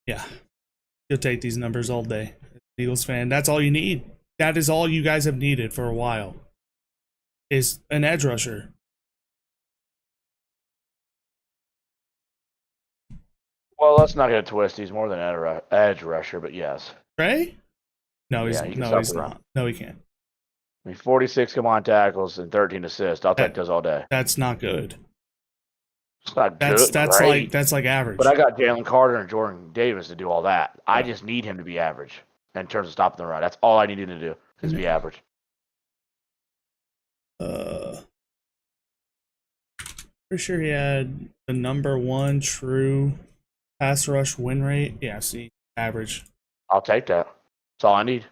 Yeah. You'll take these numbers all day. Eagles fan, that's all you need. That is all you guys have needed for a while. Is an edge rusher. Well, let's not get it twisted. He's more than an edge rusher, but yes. Trey? No, he's Yeah, he can no, stop he's the run. not. No, he can't. I mean, 46 combined tackles and 13 assists. I'll take That- those all day. That's not good. It's not That's good, great, that's like average. but I got Jalen Carter and Jordan Davis to do all that. I just need him to be average in terms of stopping the run. That's all I need him to do is be average. Pretty sure he had the number 1 true pass rush win rate. Yeah, see, average. I'll take that. That's all I need.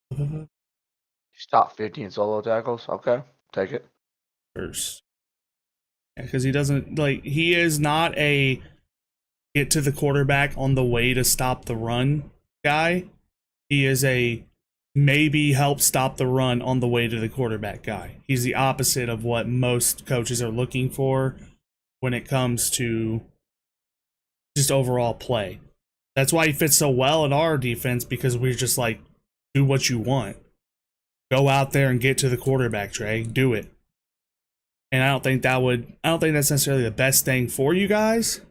He's top 50 in solo tackles. Okay, take it. First. Yeah, because he doesn't he is not a get to the quarterback on the way to stop the run guy. He is a maybe help stop the run on the way to the quarterback guy. He's the opposite of what most coaches are looking for when it comes to just overall play. That's why he fits so well in our defense, because we're just like, do what you want. Go out there and get to the quarterback, Trey. Do it. And I don't think that's necessarily the best thing for you guys.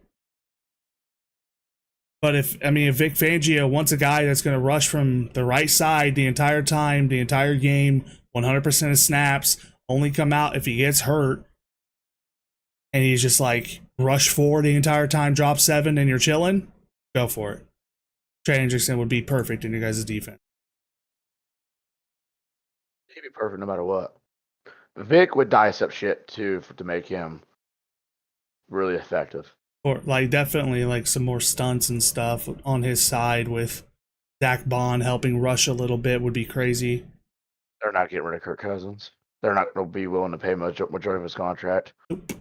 But if Vic Fangio wants a guy that's going to rush from the right side the entire time, the entire game, 100% of snaps, only come out if he gets hurt, and he's just like rush 4 the entire time, drop 7, and you're chilling, go for it. Trey Hendrickson would be perfect in your guys' defense. He'd be perfect no matter what. Vic would dice up shit too to make him really effective. Or definitely some more stunts and stuff on his side with Zach Bond helping rush a little bit would be crazy. They're not getting rid of Kirk Cousins. They're not going to be willing to pay majority of his contract. Nope.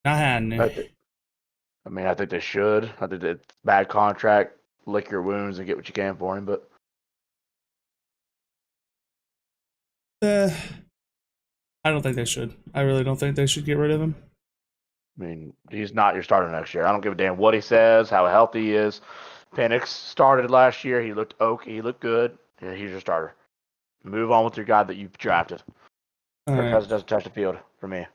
Not happening. I think they should. I think it's bad contract. Lick your wounds and get what you can for him. But I don't think they should. I really don't think they should get rid of him. I mean, he's not your starter next year. I don't give a damn what he says, how healthy he is. Penix started last year. He looked okay. He looked good. Yeah, he's your starter. Move on with your guy that you drafted. All Kirk right. Cousins doesn't touch the field for me.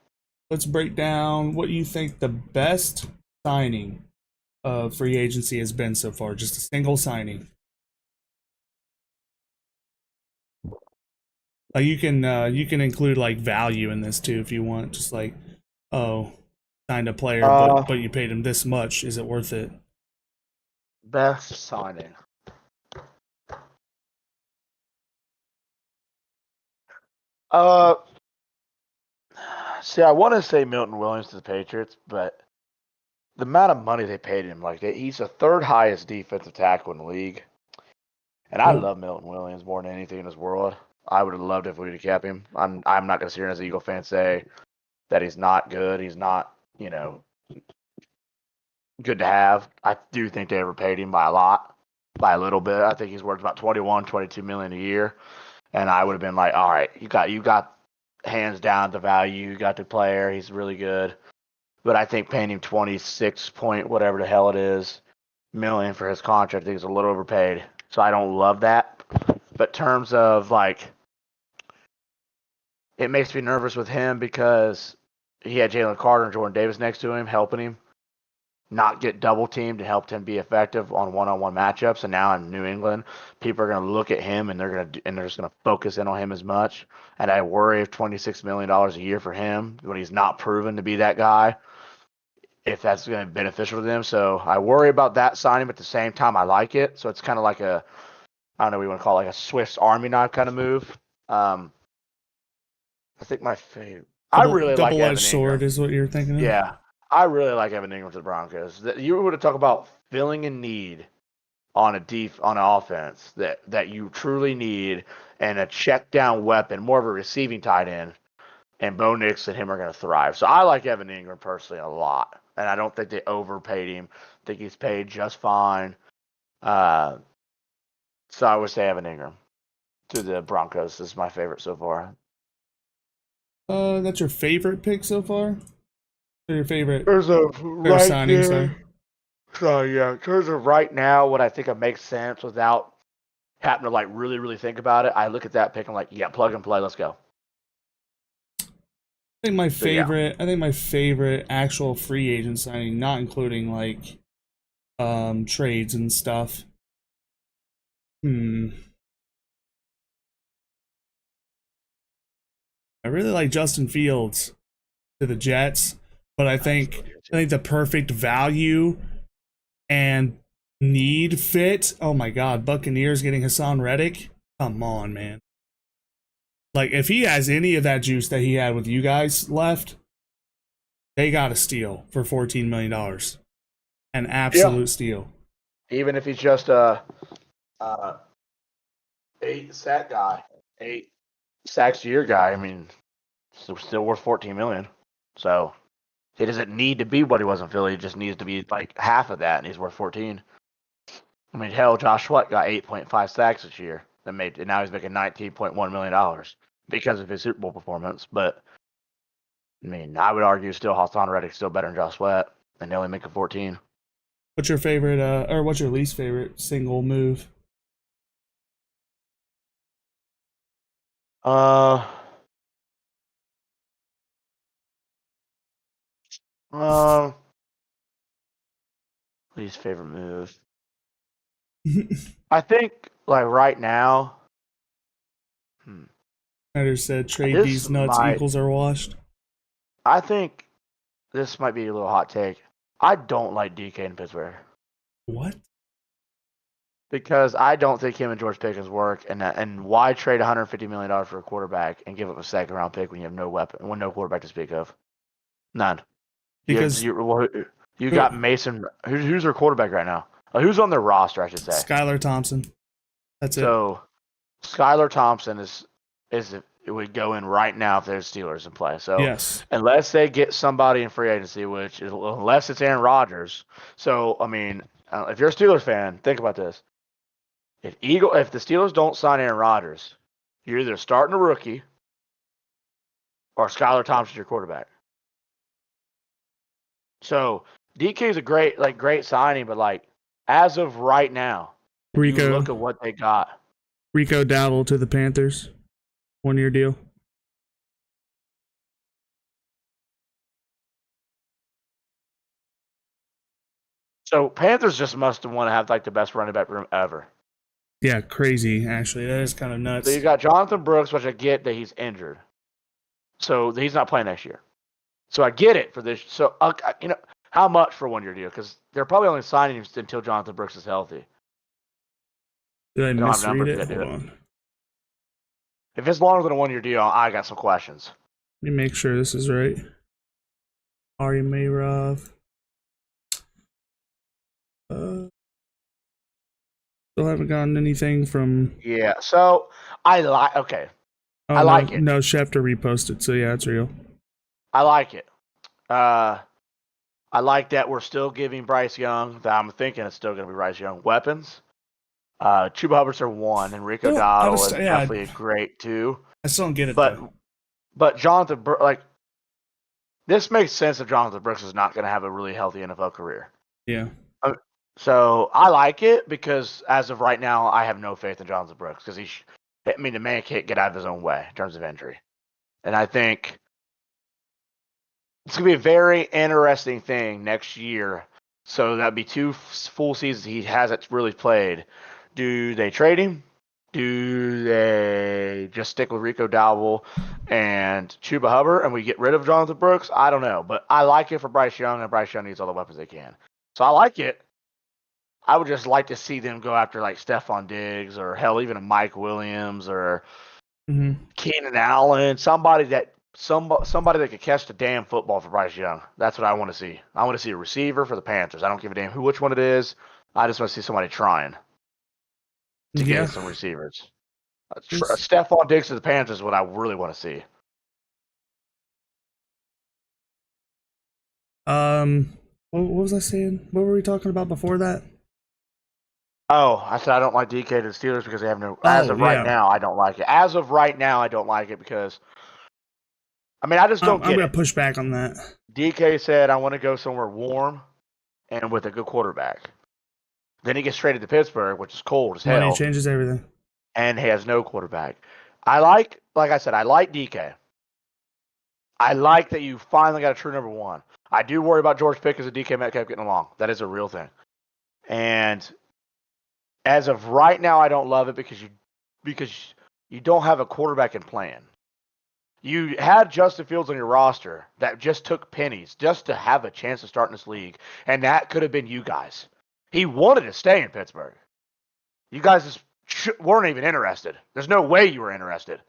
Let's break down what you think the best signing of free agency has been so far. Just a single signing. You can include value in this too if you want. Just signed a player, but you paid him this much. Is it worth it? Best signing. See, I want to say Milton Williams to the Patriots, but the amount of money they paid him, he's the third highest defensive tackle in the league, And I Oh. love Milton Williams more than anything in this world. I would have loved if we'd have kept him. I'm not gonna sit here as an Eagle fan say that he's not good. He's not, good to have. I do think they overpaid him by a lot, by a little bit. I think he's worth about 21, 22 million a year. And I would have been like, all right, you got hands down the value, you got the player, he's really good. But I think paying him 26 point whatever the hell it is million for his contract, I think is a little overpaid. So I don't love that. But terms of like, it makes me nervous with him because he had Jalen Carter and Jordan Davis next to him, helping him not get double teamed and helped him be effective on one-on-one matchups. And now in New England, people are going to look at him and they're just going to focus in on him as much. And I worry if $26 million a year for him when he's not proven to be that guy, if that's going to be beneficial to them. So I worry about that signing, but at the same time, I like it. So it's kind of like I don't know what you want to call it, like a Swiss Army knife kind of move. I think my favorite. I really like Evan double-edged sword Ingram. is what you're thinking of. Yeah, I really like Evan Ingram to the Broncos. You would have talked about filling a need on an offense that you truly need, and a check down weapon, more of a receiving tight end. And Bo Nix and him are going to thrive. So I like Evan Ingram personally a lot, and I don't think they overpaid him. I think he's paid just fine. So I would say Evan Ingram to the Broncos is my favorite so far. That's your favorite pick so far? Or your favorite There's a right signing, sorry. So yeah, in terms of right now, what I think it makes sense without having to like really, really think about it, I look at that pick and I'm like, yeah, plug and play, let's go. I think my favorite actual free agent signing, not including like trades and stuff. I really like Justin Fields to the Jets, but I think the perfect value and need fit. Oh my God, Buccaneers getting Hassan Reddick. Come on, man. Like if he has any of that juice that he had with you guys left, they got a steal for $14 million. An absolute steal. Even if he's just a 8 sack guy, 8 sacks a year guy, I mean, still worth $14 million. So he doesn't need to be what he was in Philly. He just needs to be like half of that, and he's worth 14. I mean, hell, Josh Sweat got 8.5 sacks this year. And now he's making $19.1 million because of his Super Bowl performance. But I mean, I would argue still Hassan Reddick's still better than Josh Sweat, and they only make a 14. What's your favorite, or what's your least favorite single move? Least favorite move. I think like right now. Snyder said trade This these nuts, might- Eagles are washed. I think this might be a little hot take. I don't like DK in Pittsburgh What? because I don't think him and George Pickens work. And why trade $150 million for a quarterback and give up a second round pick when you have no weapon, when no quarterback to speak of? None. Because You got Mason. Who's their quarterback right now? Who's on their roster, I should say. Skylar Thompson. That's it. So Skylar Thompson it would go in right now if there's Steelers in play. So Yes. unless they get somebody in free agency, which is unless it's Aaron Rodgers. So I mean, if you're a Steelers fan, think about this: if the Steelers don't sign Aaron Rodgers, you're either starting a rookie or Skylar Thompson's your quarterback. So DK is a great signing, but like as of right now, if you Rico look at what they got. Dowdle to the Panthers. 1-year deal. So Panthers just must want to have like the best running back room ever. Yeah, crazy. Actually, that is kind of nuts. So you got Jonathan Brooks, which I get that he's injured, so he's not playing next year. So I get it for this. So how much for a 1-year deal? Because they're probably only signing him until Jonathan Brooks is healthy. Did I don't have misread numbers it? that do Hold it. on. If it's longer than a 1-year deal, I got some questions. Let me make sure this is right. Ari Mayrov. Still haven't gotten anything from. Yeah. So I like. Okay, Oh, I no, like it. No, Schefter reposted, so yeah, it's real. I like it. I like that we're still giving Bryce Young. That I'm thinking it's still going to be Bryce Young weapons. Chuba Hubbard's are one, and Rico Well, Dowdle is yeah. definitely a great two. I still don't get it. But though. but Jonathan like this makes sense if Jonathan Brooks is not going to have a really healthy NFL career. Yeah. So I like it because as of right now, I have no faith in Jonathan Brooks because the man can't get out of his own way in terms of injury, and I think it's gonna be a very interesting thing next year. So that'd be 2 full seasons he hasn't really played. Do they trade him? Do they just stick with Rico Dowdle and Chuba Hubbard and we get rid of Jonathan Brooks? I don't know, but I like it for Bryce Young, and Bryce Young needs all the weapons they can. So I like it. I would just like to see them go after like Stephon Diggs or hell, even a Mike Williams or Keenan Allen, somebody that could catch the damn football for Bryce Young. That's what I want to see. I want to see a receiver for the Panthers. I don't give a damn which one it is. I just want to see somebody trying to Yeah. get some receivers. Stephon Diggs to the Panthers is what I really want to see. What was I saying? What were we talking about before that? Oh, I said I don't like DK to the Steelers because they have no. Oh, As of right yeah. now, I don't like it. As of right now, I don't like it because. I mean, I just don't I'm get gonna it. push back on that. DK said, I want to go somewhere warm and with a good quarterback. Then he gets traded to Pittsburgh, which is cold as Money hell, changes everything. and he has no quarterback. Like I said, I like DK. I like that you finally got a true number one. I do worry about George Pickens and DK Metcalf getting along. That is a real thing. And as of right now, I don't love it because you don't have a quarterback in plan. You had Justin Fields on your roster that just took pennies just to have a chance to start in this league, and that could have been you guys. He wanted to stay in Pittsburgh. You guys just weren't even interested. There's no way you were interested.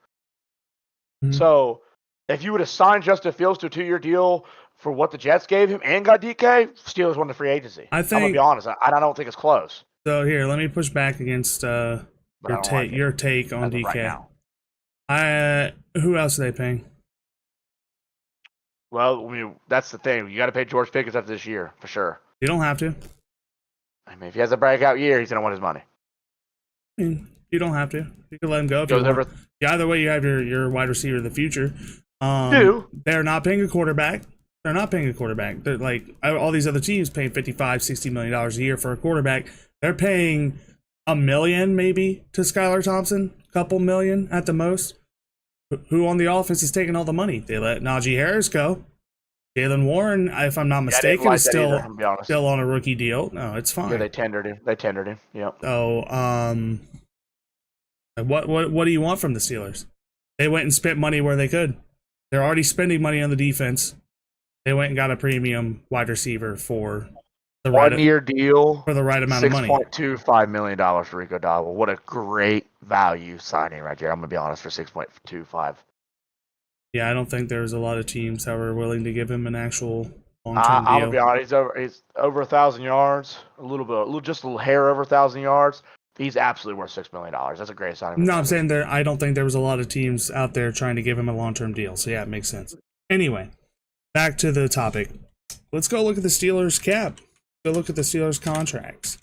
Mhm. So if you would have signed Justin Fields to a 2-year deal for what the Jets gave him and got DK, Steelers won the free agency. I I'm going to think be honest. I don't think it's close. so. Here, let me push back against But I don't like it your take on as of DK. right now. Who else are they paying? Well, I mean, that's the thing. You got to pay George Pickens after this year for sure. You don't have to. I mean, if he has a breakout year, he's going to want his money. I mean, you don't have to. You can let him go if you Goes want. over. Yeah, either way, you have your wide receiver of the future. They're not paying a quarterback. They're not paying a quarterback. They're like all these other teams paying $55-60 million a year for a quarterback. They're paying $1 million maybe to Skylar Thompson, couple million at the most. Who on the offense is taking all the money? They let Najee Harris go. Jalen Warren, if I'm not mistaken, is still on a rookie deal. No, it's fine. Yeah, they tendered him. Yep. So, what do you want from the Steelers? They went and spent money where they could. They're already spending money on the defense. They went and got a premium wide receiver for the right 1-year deal for the right amount of money. $6.25 million for Rico Dowdle. What a great value signing right there. I'm gonna be honest, for 6.25. Yeah, I don't think there's a lot of teams that were willing to give him an actual long-term I'm gonna deal. be honest. He's over 1,000 yards. Just a little hair over 1,000 yards. He's absolutely worth $6 million. That's a great signing. No, I'm saying I don't think there was a lot of teams out there trying to give him a long-term deal. So yeah, it makes sense. Anyway, back to the topic. Let's go look at the Steelers cap. Go look at the Steelers contracts.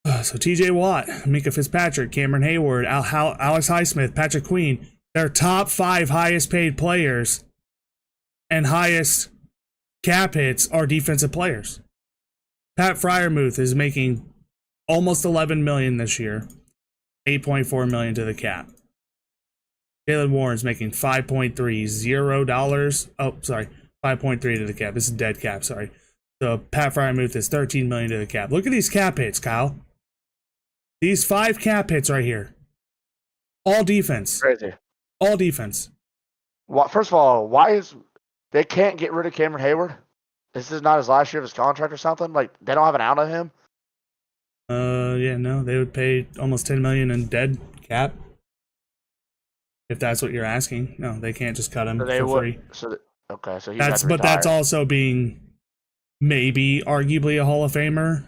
So TJ Watt, Mika Fitzpatrick, Cameron Hayward, Alex Highsmith, Patrick Queen, their top 5 highest paid players and highest cap hits are defensive players. Pat Fryermuth is making almost $11 million this year, $8.4 million to the cap. Jalen Warren's making $5.30. Oh, sorry, 5.3 to the cap. This is dead cap. Sorry. So Pat Fryermuth is $13 million to the cap. Look at these cap hits, Kyle. These 5 cap hits right here. All defense. Crazy. All defense. First of all, why they can't get rid of Cameron Hayward? This is not his last year of his contract or something. Like they don't have an out on him. Yeah, no, they would pay almost $10 million in dead cap. If that's what you're asking, no, they can't just cut him for free. Okay, so That's also being maybe arguably a Hall of Famer.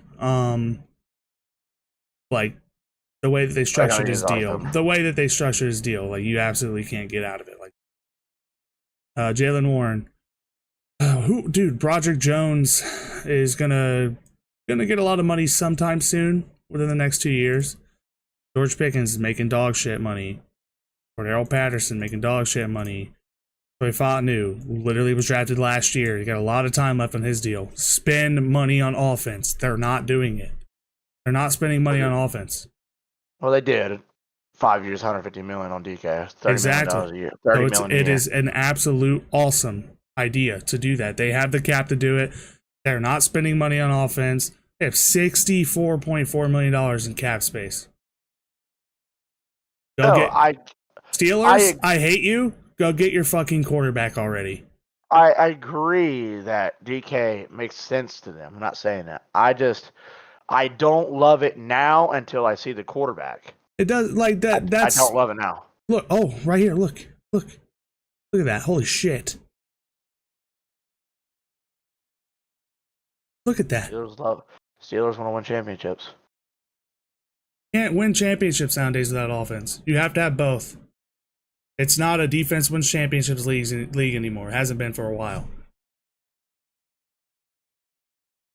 Like the way that they structured his deal, like you absolutely can't get out of it. Like Jalen Warren, dude, Broderick Jones is gonna get a lot of money sometime soon within the next 2 years. George Pickens is making dog shit money. Cordero Patterson making dog shit money. Troy Fautanu literally was drafted last year. He got a lot of time left on his deal. Spend money on offense. They're not doing it. They're not spending money on offense. Well, they did. 5 years, $150 million on DK. Exactly. $30 million a year. $30 million a year. It is an absolute awesome idea to do that. They have the cap to do it. They're not spending money on offense. They have $64.4 million in cap space. Steelers, I hate you. Go get your fucking quarterback already. I agree that DK makes sense to them. I'm not saying that. I don't love it now until I see the quarterback. It does like that. I don't love it now. Look, right here. Look at that. Holy shit. Look at that. Steelers want to win championships. Can't win championships nowadays without offense. You have to have both. It's not a defense wins championships league anymore. It hasn't been for a while.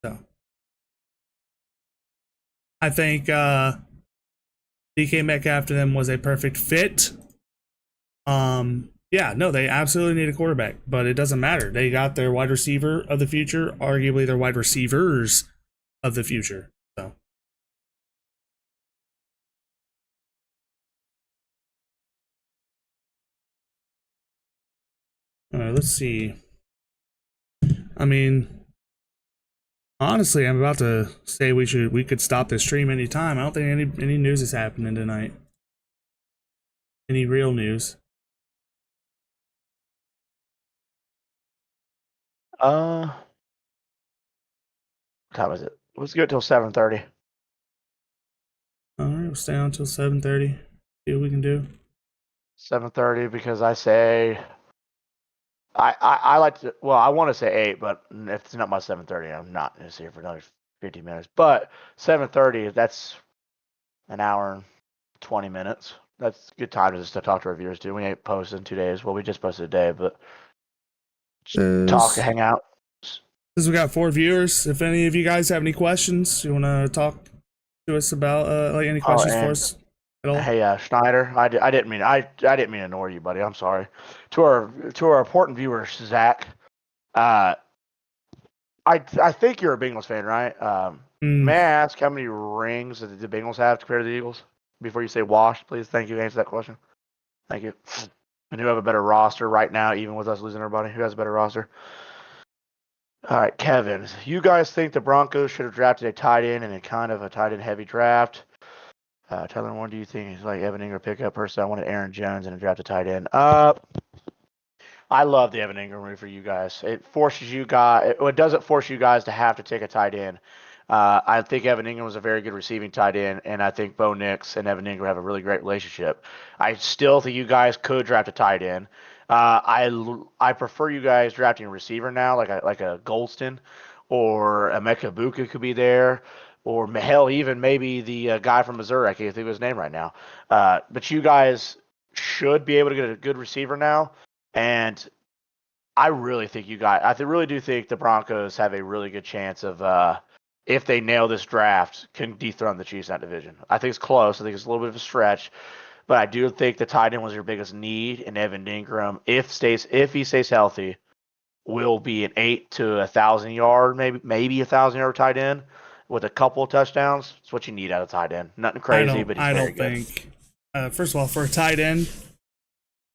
So I think DK Metcalf to them was a perfect fit. Yeah, no, they absolutely need a quarterback, but it doesn't matter. They got their wide receiver of the future, arguably their wide receivers of the future. So let's see. I mean, honestly, I'm about to say we could stop this stream anytime. I don't think any news is happening tonight. Any real news? What time is it? Let's go till 7:30. All right, we'll stay on until 7:30. See what we can do. 7:30 because I say I like to. Well, I want to say 8, but if it's not my 7:30, I'm not going to here for another 50 minutes. But 7:30, that's an hour and 20 minutes. That's a good time to just to talk to our viewers too. We ain't posted in 2 days. Well, we just posted a day, but just talk, hang out. Since we got 4 viewers, if any of you guys have any questions, you want to talk to us about like any questions for us at all? Hey, Schneider, I didn't mean to ignore you, buddy. I'm sorry. To our important viewers, Zach, I think you're a Bengals fan, right? May I ask how many rings did the Bengals have compared to the Eagles? Before you say wash, please. Thank you. Answer that question. Thank you. And who have a better roster right now, even with us losing everybody? Who has a better roster? All right, Kevin. You guys think the Broncos should have drafted a tight end in a kind of a tight end heavy draft? Tyler Warren, do you think he's like Evan Ingram pickup? Personally, I wanted Aaron Jones and a draft a tight end. I love the Evan Ingram move for you guys. It forces you guys. It doesn't force you guys to have to take a tight end. I think Evan Ingram was a very good receiving tight end, and I think Bo Nix and Evan Ingram have a really great relationship. I still think you guys could draft a tight end. I prefer you guys drafting a receiver now, like a Golston or a Emeka Buka could be there, or hell, even maybe the guy from Missouri. I can't think of his name right now. But you guys should be able to get a good receiver now, and I really think really do think the Broncos have a really good chance of if they nail this draft, can dethrone the Chiefs in that division. I think it's close. I think it's a little bit of a stretch. But I do think the tight end was your biggest need, and Evan Ingram, if he stays healthy, will be an 8 to 1,000 yard, maybe 1,000 yard tight end with a couple of touchdowns. It's what you need out of tight end. Nothing crazy, but he's very good. I don't think. First of all, for a tight end,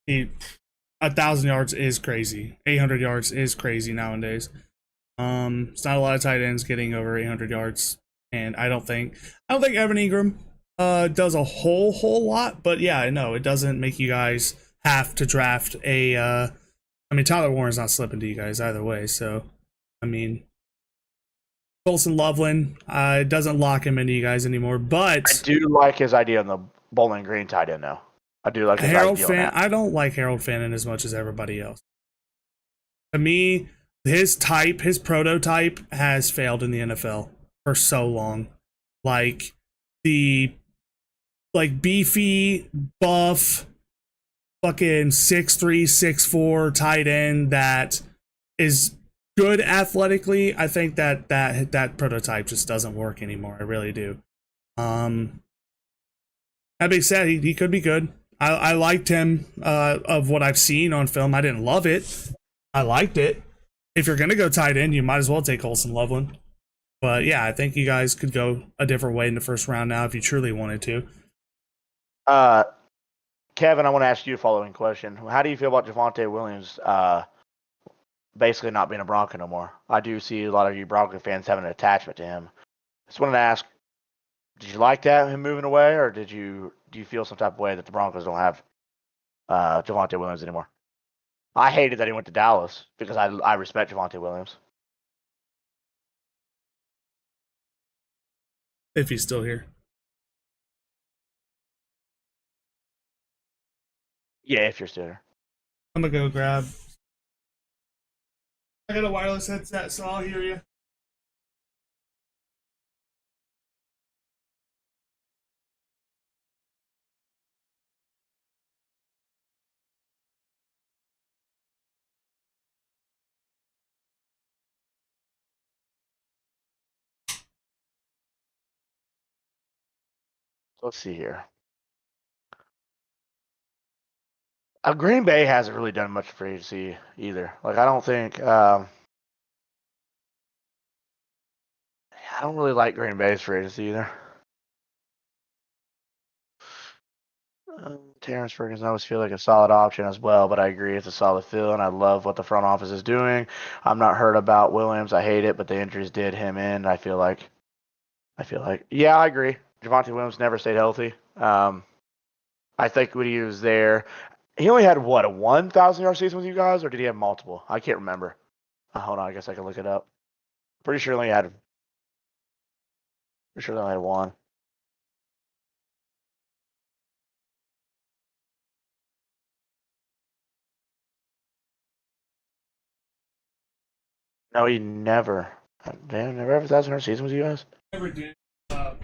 1,000 yards is crazy. 800 yards is crazy nowadays. It's not a lot of tight ends getting over 800 yards, and I don't think Evan Ingram does a whole lot, but yeah, no, it doesn't make you guys have to draft a. I mean, Tyler Warren's not slipping to you guys either way, so I mean, Colson Loveland doesn't lock him into you guys anymore, but I do like his idea on the Bowling Green tight end, though. I do like his Harold idea Fan. I don't like Harold Fannin as much as everybody else. To me, his type, his prototype has failed in the NFL for so long. Like the beefy, buff, fucking 6'3", 6'4" tight end that is good athletically. I think that prototype just doesn't work anymore. I really do. That being said, he could be good. I liked him of what I've seen on film. I didn't love it. I liked it. If you're gonna go tight end, you might as well take Colson Loveland. But yeah, I think you guys could go a different way in the first round now if you truly wanted to. Kevin, I want to ask you a following question. How do you feel about Javonte Williams basically not being a Bronco no more? I do see a lot of you Bronco fans having an attachment to him. Just wanted to ask, did you like that, him moving away, or do you feel some type of way that the Broncos don't have Javonte Williams anymore? I hated that he went to Dallas because I respect Javonte Williams. If he's still here. Yeah, if you're still here. I'm gonna go grab. I got a wireless headset, so I'll hear you. Let's see here. Green Bay hasn't really done much for agency either. Like, I don't think. I don't really like Green Bay's free agency either. Terrence Ferguson, I always feel like a solid option as well, but I agree it's a solid fill, and I love what the front office is doing. I'm not hurt about Williams. I hate it, but the injuries did him in. I feel like, yeah, I agree. Javonte Williams never stayed healthy. I think when he was there, he only had what, a 1,000-yard season with you guys, or did he have multiple? I can't remember. Hold on, I guess I can look it up. Pretty sure they only had one. No, he never. Damn, never have a 1,000-yard season with you guys. Never did.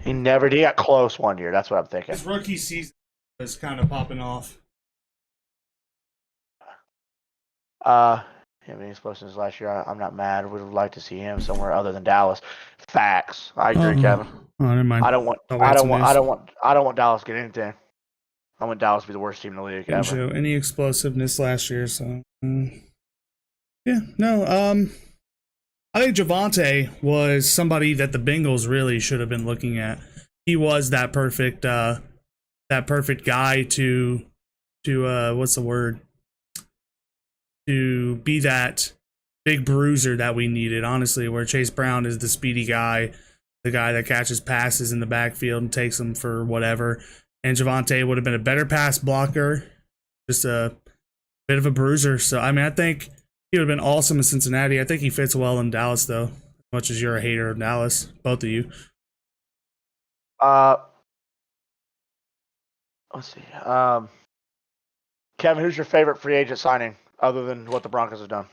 He never did. He got close one year. That's what I'm thinking. His rookie season was kind of popping off. Him and explosions last year. I'm not mad. Would like to see him somewhere other than Dallas. Facts. I agree, Kevin. Oh, never mind. I don't want Dallas to get anything. I want Dallas to be the worst team in the league Didn't ever. show any explosiveness last year, so yeah, no. I think Javonte was somebody that the Bengals really should have been looking at. He was that perfect guy to what's the word? To be that big bruiser that we needed, honestly, where Chase Brown is the speedy guy, the guy that catches passes in the backfield and takes them for whatever. And Javonte would have been a better pass blocker, just a bit of a bruiser. So, I mean, I think he would have been awesome in Cincinnati. I think he fits well in Dallas, though, as much as you're a hater of Dallas, both of you. Let's see. Kevin, who's your favorite free agent signing other than what the Broncos have done?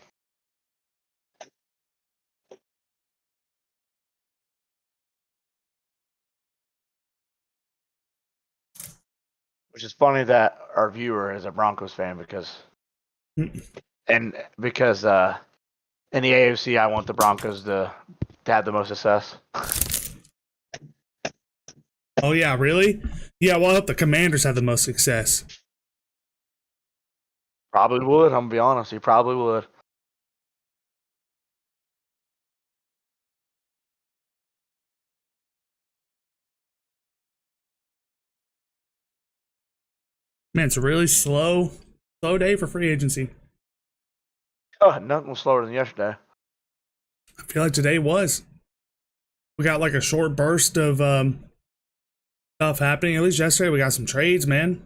Which is funny that our viewer is a Broncos fan because in the AFC I want the Broncos to have the most success. Oh, yeah, really? Yeah, well, I hope the Commanders have the most success. Probably would. I'm gonna be honest. He probably would. Man, it's a really slow day for free agency. Oh, nothing was slower than yesterday. I feel like today was. We got like a short burst of stuff happening. At least yesterday we got some trades, man.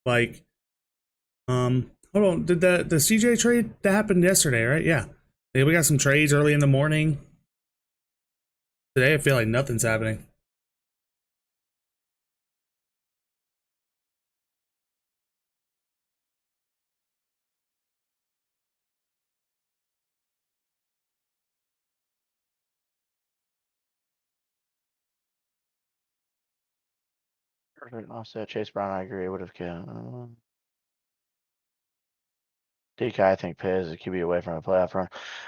Like, hold on, did the CJ trade that happened yesterday, right? Yeah. We got some trades early in the morning. Today I feel like nothing's happening. Perfect. I said Chase Brown. I agree. Would have killed. DK, I think Piz is a QB away from a playoff run.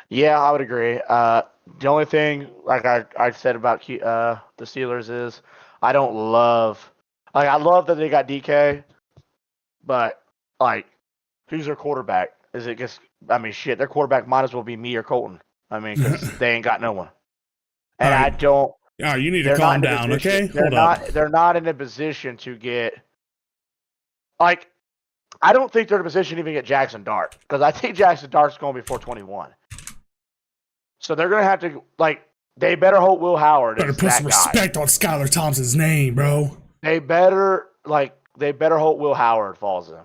Yeah, I would agree. The only thing, like I said about the Steelers is I don't love. Like I love that they got DK, but like who's their quarterback? Is it just? I mean, shit. Their quarterback might as well be me or Colton. I mean, because they ain't got no one. And All right. I don't. All right, you need to They're calm not in a down, position- okay? They're Hold not. up. They're not in a position to get. Like, I don't think they're in a position to even get Jackson Dart because I think Jackson Dart's going before 21. So they're gonna have to they better hope Will Howard Better is put that some guy. respect on Skylar Thompson's name, bro. They better hope Will Howard falls in.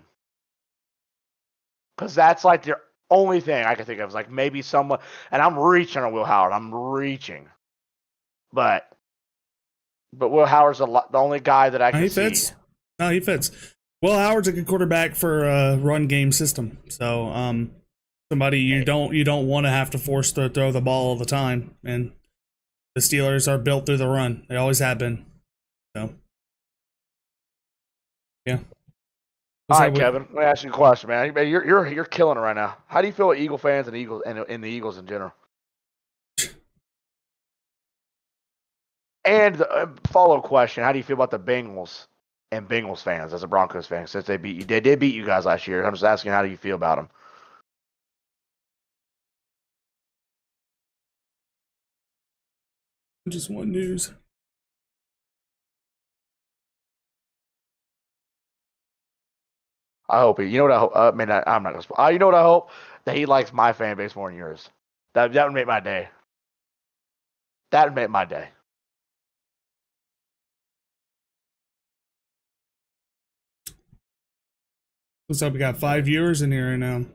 Because that's like the only thing I can think of is like maybe someone, and I'm reaching on Will Howard. I'm reaching, but Will Howard's the only guy that I No, can he see. fits. No, he fits. Well, Howard's a good quarterback for a run game system. So, somebody you don't want to have to force to throw the ball all the time. And the Steelers are built through the run. They always have been. So, yeah. All right, Kevin. Let me ask you a question, man. You're killing it right now. How do you feel about Eagle fans and Eagles and the Eagles in general? And the follow-up question: how do you feel about the Bengals and Bengals fans as a Broncos fan since they beat you? They did beat you guys last year. I'm just asking, how do you feel about them? Just one news. I hope he. You know what I hope? I mean, I'm not gonna. You know what I hope? That he likes my fan base more than yours. That would make my day. That would make my day. Looks like we got 5 viewers in here right now.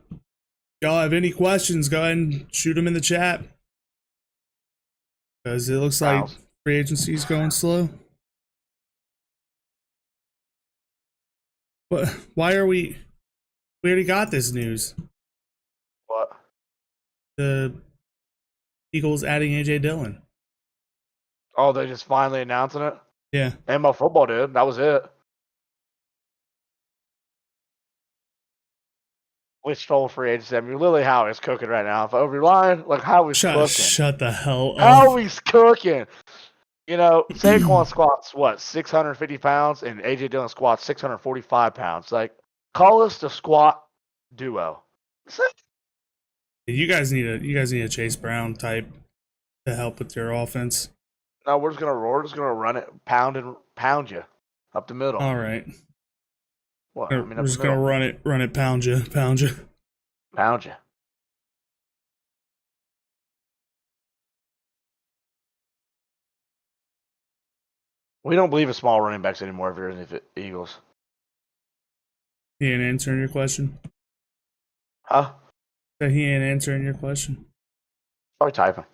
Y'all have any questions, go ahead and shoot them in the chat. Because it looks like free agency is going slow. But why are we already got this news. What? The Eagles adding AJ Dillon. Oh, they just finally announcing it? Yeah. And my football did. That was it. Which stole free agency. I mean, Lily Howe is cooking right now. If over line, like Howie's cooking. Shut the hell up. Howie's cooking. You know, Saquon squats what, 650 pounds, and AJ Dillon squats 645 pounds. Like, call us the squat duo. You guys need a Chase Brown type to help with your offense. No, we're just gonna run it, pound you up the middle. All right. What? We're just gonna run it, pound you. Pound you. We don't believe in small running backs anymore if you're in the Eagles. He ain't answering your question. Huh? That he ain't answering your question. Probably typing.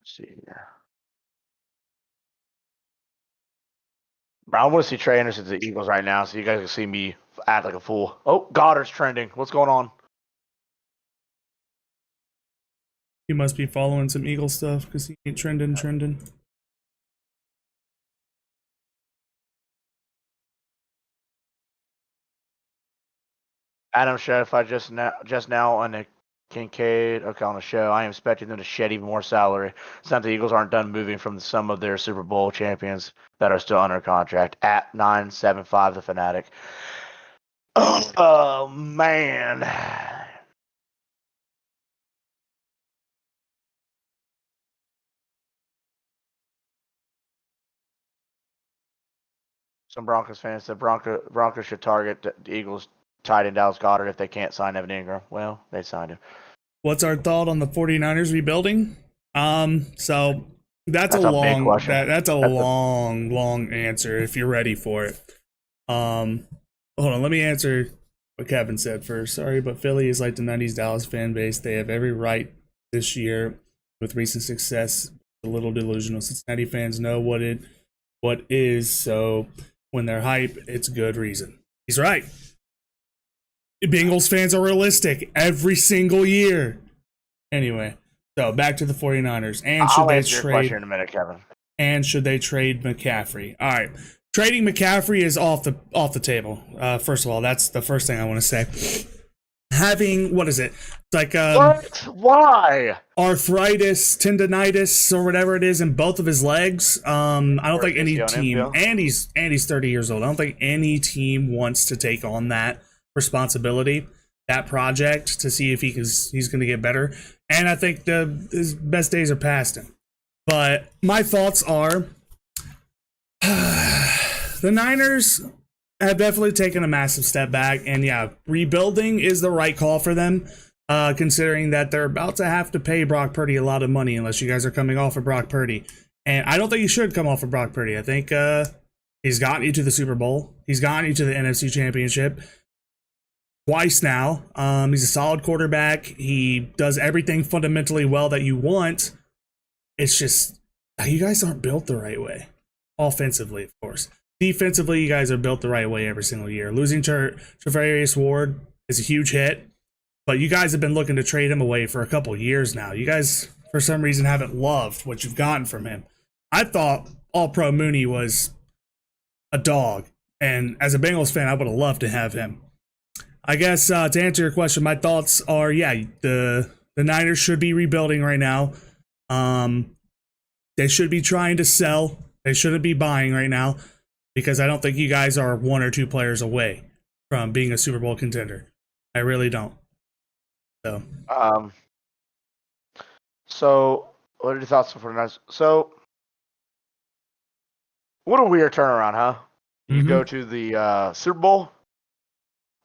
Let's see here. Bro, I want to see Trey Anderson to the Eagles right now, so you guys can see me act like a fool. Oh, Goddard's trending. What's going on? He must be following some Eagle stuff because he ain't trending. Adam Sheriff, just now on the Kincaid. Okay, on the show, I am expecting them to shed even more salary. It's not the Eagles aren't done moving from some of their Super Bowl champions that are still under contract. At 975, the Fanatic. Oh man. Some Broncos fans said Broncos should target the Eagles tight end Dallas Goedert if they can't sign Evan Ingram. Well, they signed him. What's our thought on the 49ers rebuilding? So that's a long question. That's a long answer if you're ready for it. Hold on, let me answer what Kevin said first. Sorry, but Philly is like the 90s Dallas fan base. They have every right this year with recent success. A little delusional. Cincinnati fans know what is, so when they're hype, it's good reason. He's right. Bengals fans are realistic every single year. Anyway, So back to the 49ers. And should I'll they answer your question trade in a minute, Kevin. and should they trade McCaffrey? All right. Trading McCaffrey is off the table. First of all, that's the first thing I want to say. Having what is it? It's like What? Why? arthritis, tendonitis, or whatever it is in both of his legs. I don't Or think any ACL and team, MCL. and he's 30 years old. I don't think any team wants to take on that responsibility, that project, to see if he's going to get better. And I think his best days are past him. But my thoughts are, the Niners have definitely taken a massive step back, and yeah, rebuilding is the right call for them, considering that they're about to have to pay Brock Purdy a lot of money unless you guys are coming off of Brock Purdy. And I don't think you should come off of Brock Purdy. I think he's gotten you to the Super Bowl. He's gotten you to the NFC Championship twice now. He's a solid quarterback. He does everything fundamentally well that you want. It's just, you guys aren't built the right way. Offensively, of course. Defensively, you guys are built the right way every single year. Losing Travarius Ward is a huge hit, but you guys have been looking to trade him away for a couple years now. You guys, for some reason, haven't loved what you've gotten from him. I thought All-Pro Mooney was a dog, and as a Bengals fan, I would have loved to have him. I guess to answer your question, my thoughts are, yeah, the Niners should be rebuilding right now. They should be trying to sell. They shouldn't be buying right now, because I don't think you guys are one or two players away from being a Super Bowl contender. I really don't. So what are your thoughts for the Niners? So, what a weird turnaround, huh? You Mhm. go to the Super Bowl,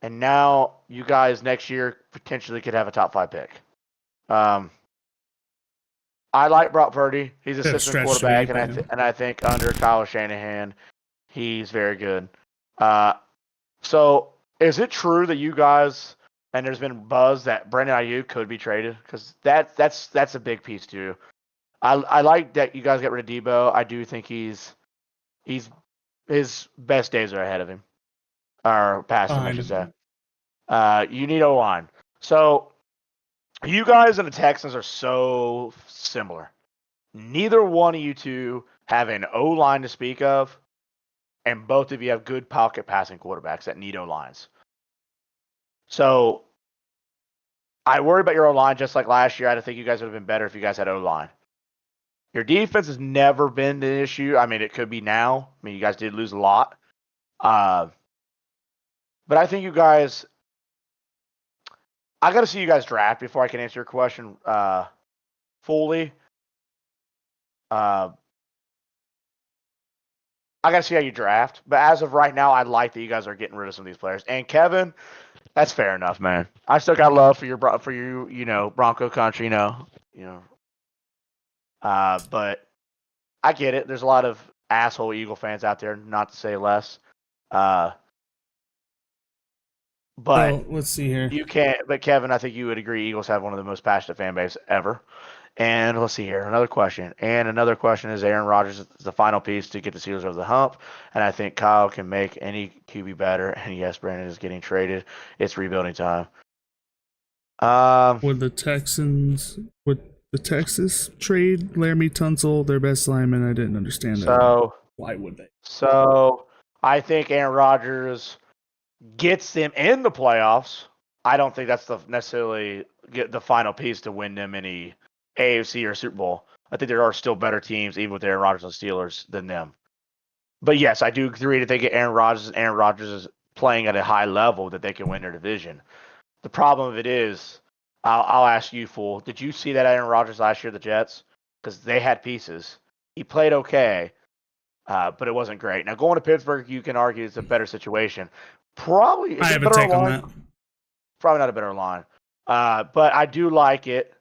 and now you guys next year potentially could have a top 5 pick. I like Brock Purdy. He's a Bit of a system stretch to quarterback, me, but- and I think under Kyle Shanahan, he's very good. So is it true that you guys, and there's been buzz that Brandon Ayuk could be traded? Because that's a big piece too. I like that you guys get rid of Debo. I do think he's his best days are ahead of him, or past him, I should say. You need O-line. So you guys and the Texans are so similar. Neither one of you two have an O-line to speak of, and both of you have good pocket passing quarterbacks that need O-lines. So I worry about your O-line just like last year. I think you guys would have been better if you guys had O-line. Your defense has never been an issue. I mean, it could be now. I mean, you guys did lose a lot. But I think you guys, I got to see you guys draft before I can answer your question fully. I got to see how you draft. But as of right now, I like that you guys are getting rid of some of these players. And Kevin, that's fair enough, man. I still got love for you, you know, Bronco country, you know. But I get it. There's a lot of asshole Eagle fans out there, not to say less. But Well, let's see here. you can't. But Kevin, I think you would agree Eagles have one of the most passionate fan base ever. And let's see here, another question. And another question is Aaron Rodgers is the final piece to get the Steelers over the hump. And I think Kyle can make any QB better. And yes, Brandon is getting traded. It's rebuilding time. Would the Texas trade Laramie Tunsil, their best lineman? I didn't understand that. So Why would they? So I think Aaron Rodgers gets them in the playoffs. I don't think that's necessarily the final piece to win them any AFC or Super Bowl. I think there are still better teams, even with Aaron Rodgers and Steelers, than them. But yes, I do agree that they get Aaron Rodgers, and Aaron Rodgers is playing at a high level that they can win their division. The problem of it is, I'll ask you, Fool, did you see that Aaron Rodgers last year, the Jets? Because they had pieces. He played okay. But it wasn't great. Now, going to Pittsburgh, you can argue it's a better situation. Probably. I have a take on that. Probably not a better line. But I do like it.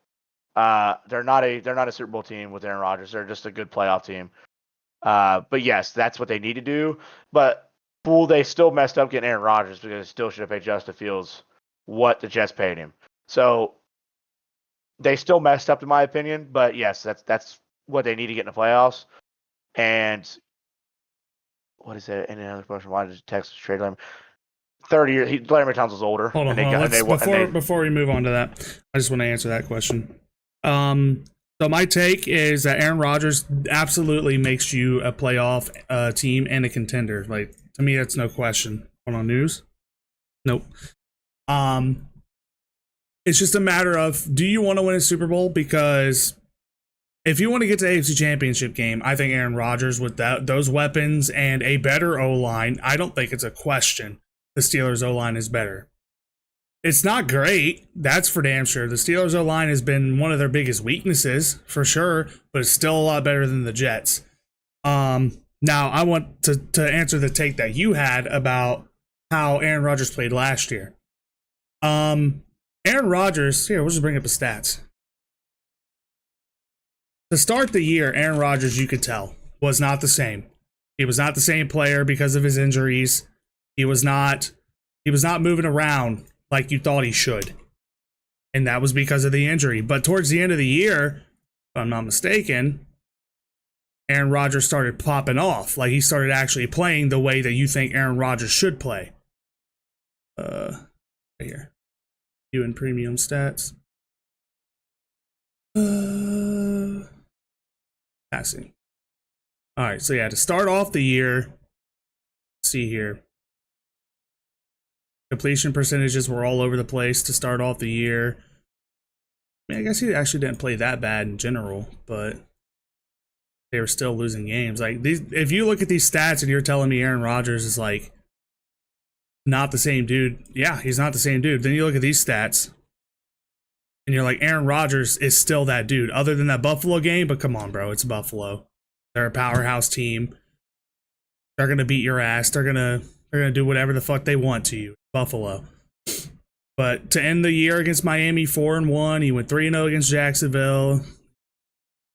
They're not a Super Bowl team with Aaron Rodgers. They're just a good playoff team. But yes, that's what they need to do. But fool, they still messed up getting Aaron Rodgers because they still should have paid Justin Fields what the Jets paid him. So they still messed up, in my opinion. But yes, that's what they need to get in the playoffs. And what is it? Any other question? Why did Texas trade Laramie? 30 years. Laramie Tunsil's older. Hold on. Before we move on to that, I just want to answer that question. So my take is that Aaron Rodgers absolutely makes you a playoff team and a contender. Like, to me, that's no question. On news? Nope. It's just a matter of, do you want to win a Super Bowl? Because if you want to get to the AFC Championship game, I think Aaron Rodgers with those weapons and a better O-line, I don't think it's a question. The Steelers' O-line is better. It's not great, that's for damn sure. The Steelers' O-line has been one of their biggest weaknesses, for sure, but it's still a lot better than the Jets. Now, I want to answer the take that you had about how Aaron Rodgers played last year. Aaron Rodgers, here, we'll just bring up the stats. To start the year, Aaron Rodgers, you could tell, was not the same. He was not the same player because of his injuries. He was not moving around like you thought he should. And that was because of the injury. But towards the end of the year, if I'm not mistaken, Aaron Rodgers started popping off. Like, he started actually playing the way that you think Aaron Rodgers should play. Right here. You in premium stats. Passing. Alright, so yeah, to start off the year, let's see here. Completion percentages were all over the place to start off the year. I mean, I guess he actually didn't play that bad in general, but they were still losing games. Like, these, if you look at these stats and you're telling me Aaron Rodgers is like not the same dude, yeah, he's not the same dude. Then you look at these stats and you're like, Aaron Rodgers is still that dude, other than that Buffalo game. But come on, bro, it's Buffalo. They're a powerhouse team. They're gonna beat your ass. They're gonna do whatever the fuck they want to you. Buffalo. But to end the year against Miami 4-1, he went 3-0 against Jacksonville.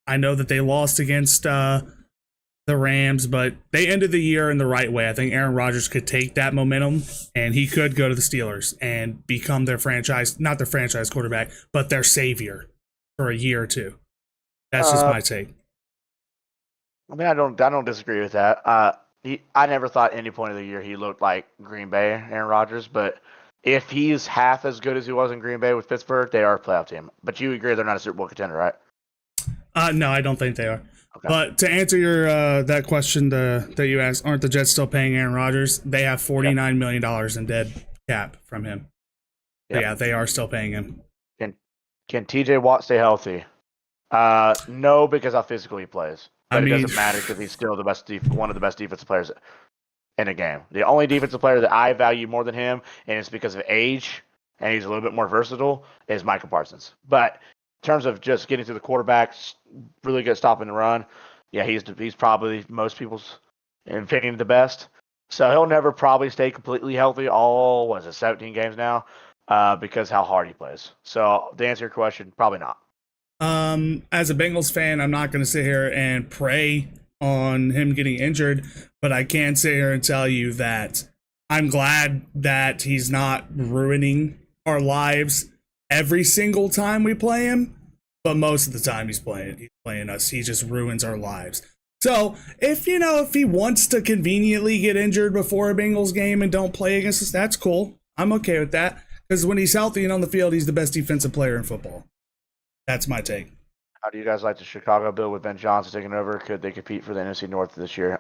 I know that they lost against the Rams, but they ended the year in the right way. I think Aaron Rodgers could take that momentum and he could go to the Steelers and become their franchise, not their franchise quarterback, but their savior for a year or two. That's just my take. I mean, I don't disagree with that. I never thought at any point of the year he looked like Green Bay, Aaron Rodgers, but if he's half as good as he was in Green Bay with Pittsburgh, they are a playoff team. But you agree they're not a Super Bowl contender, right? No, I don't think they are. Okay. But to answer your that question that you asked, aren't the Jets still paying Aaron Rodgers? They have $49 million in dead cap from him. So yeah, they are still paying him. Can TJ Watt stay healthy? No, because how physical he plays. But it doesn't matter because he's still the best, one of the best defensive players in a game. The only defensive player that I value more than him, and it's because of age, and he's a little bit more versatile, is Michael Parsons. But in terms of just getting to the quarterback, really good stopping the run, yeah, he's probably most people's opinion the best. So he'll never probably stay completely healthy. 17 games now, because how hard he plays. So to answer your question, probably not. As a Bengals fan, I'm not going to sit here and pray on him getting injured, but I can sit here and tell you that I'm glad that he's not ruining our lives every single time we play him, but most of the time he's playing us. He just ruins our lives. So if he wants to conveniently get injured before a Bengals game and don't play against us, that's cool. I'm okay with that, because when he's healthy and on the field, he's the best defensive player in football. That's my take. How do you guys like the Chicago Bill with Ben Johnson taking over? Could they compete for the NFC North this year?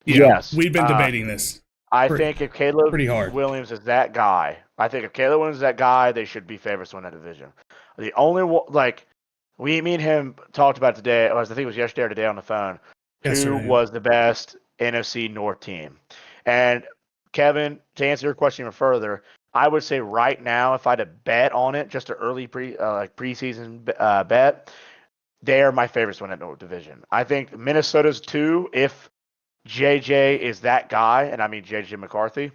Yes. We've been debating this. I think if Caleb hard. Williams is that guy, they should be favorites to win that division. The only me and him talked about today, I think it was yesterday or today on the phone, who was the best NFC North team. And Kevin, to answer your question even further, I would say right now, if I had to bet on it, just an early preseason bet, they are my favorites to win that North division. I think Minnesota's 2 if JJ is that guy, and I mean JJ McCarthy.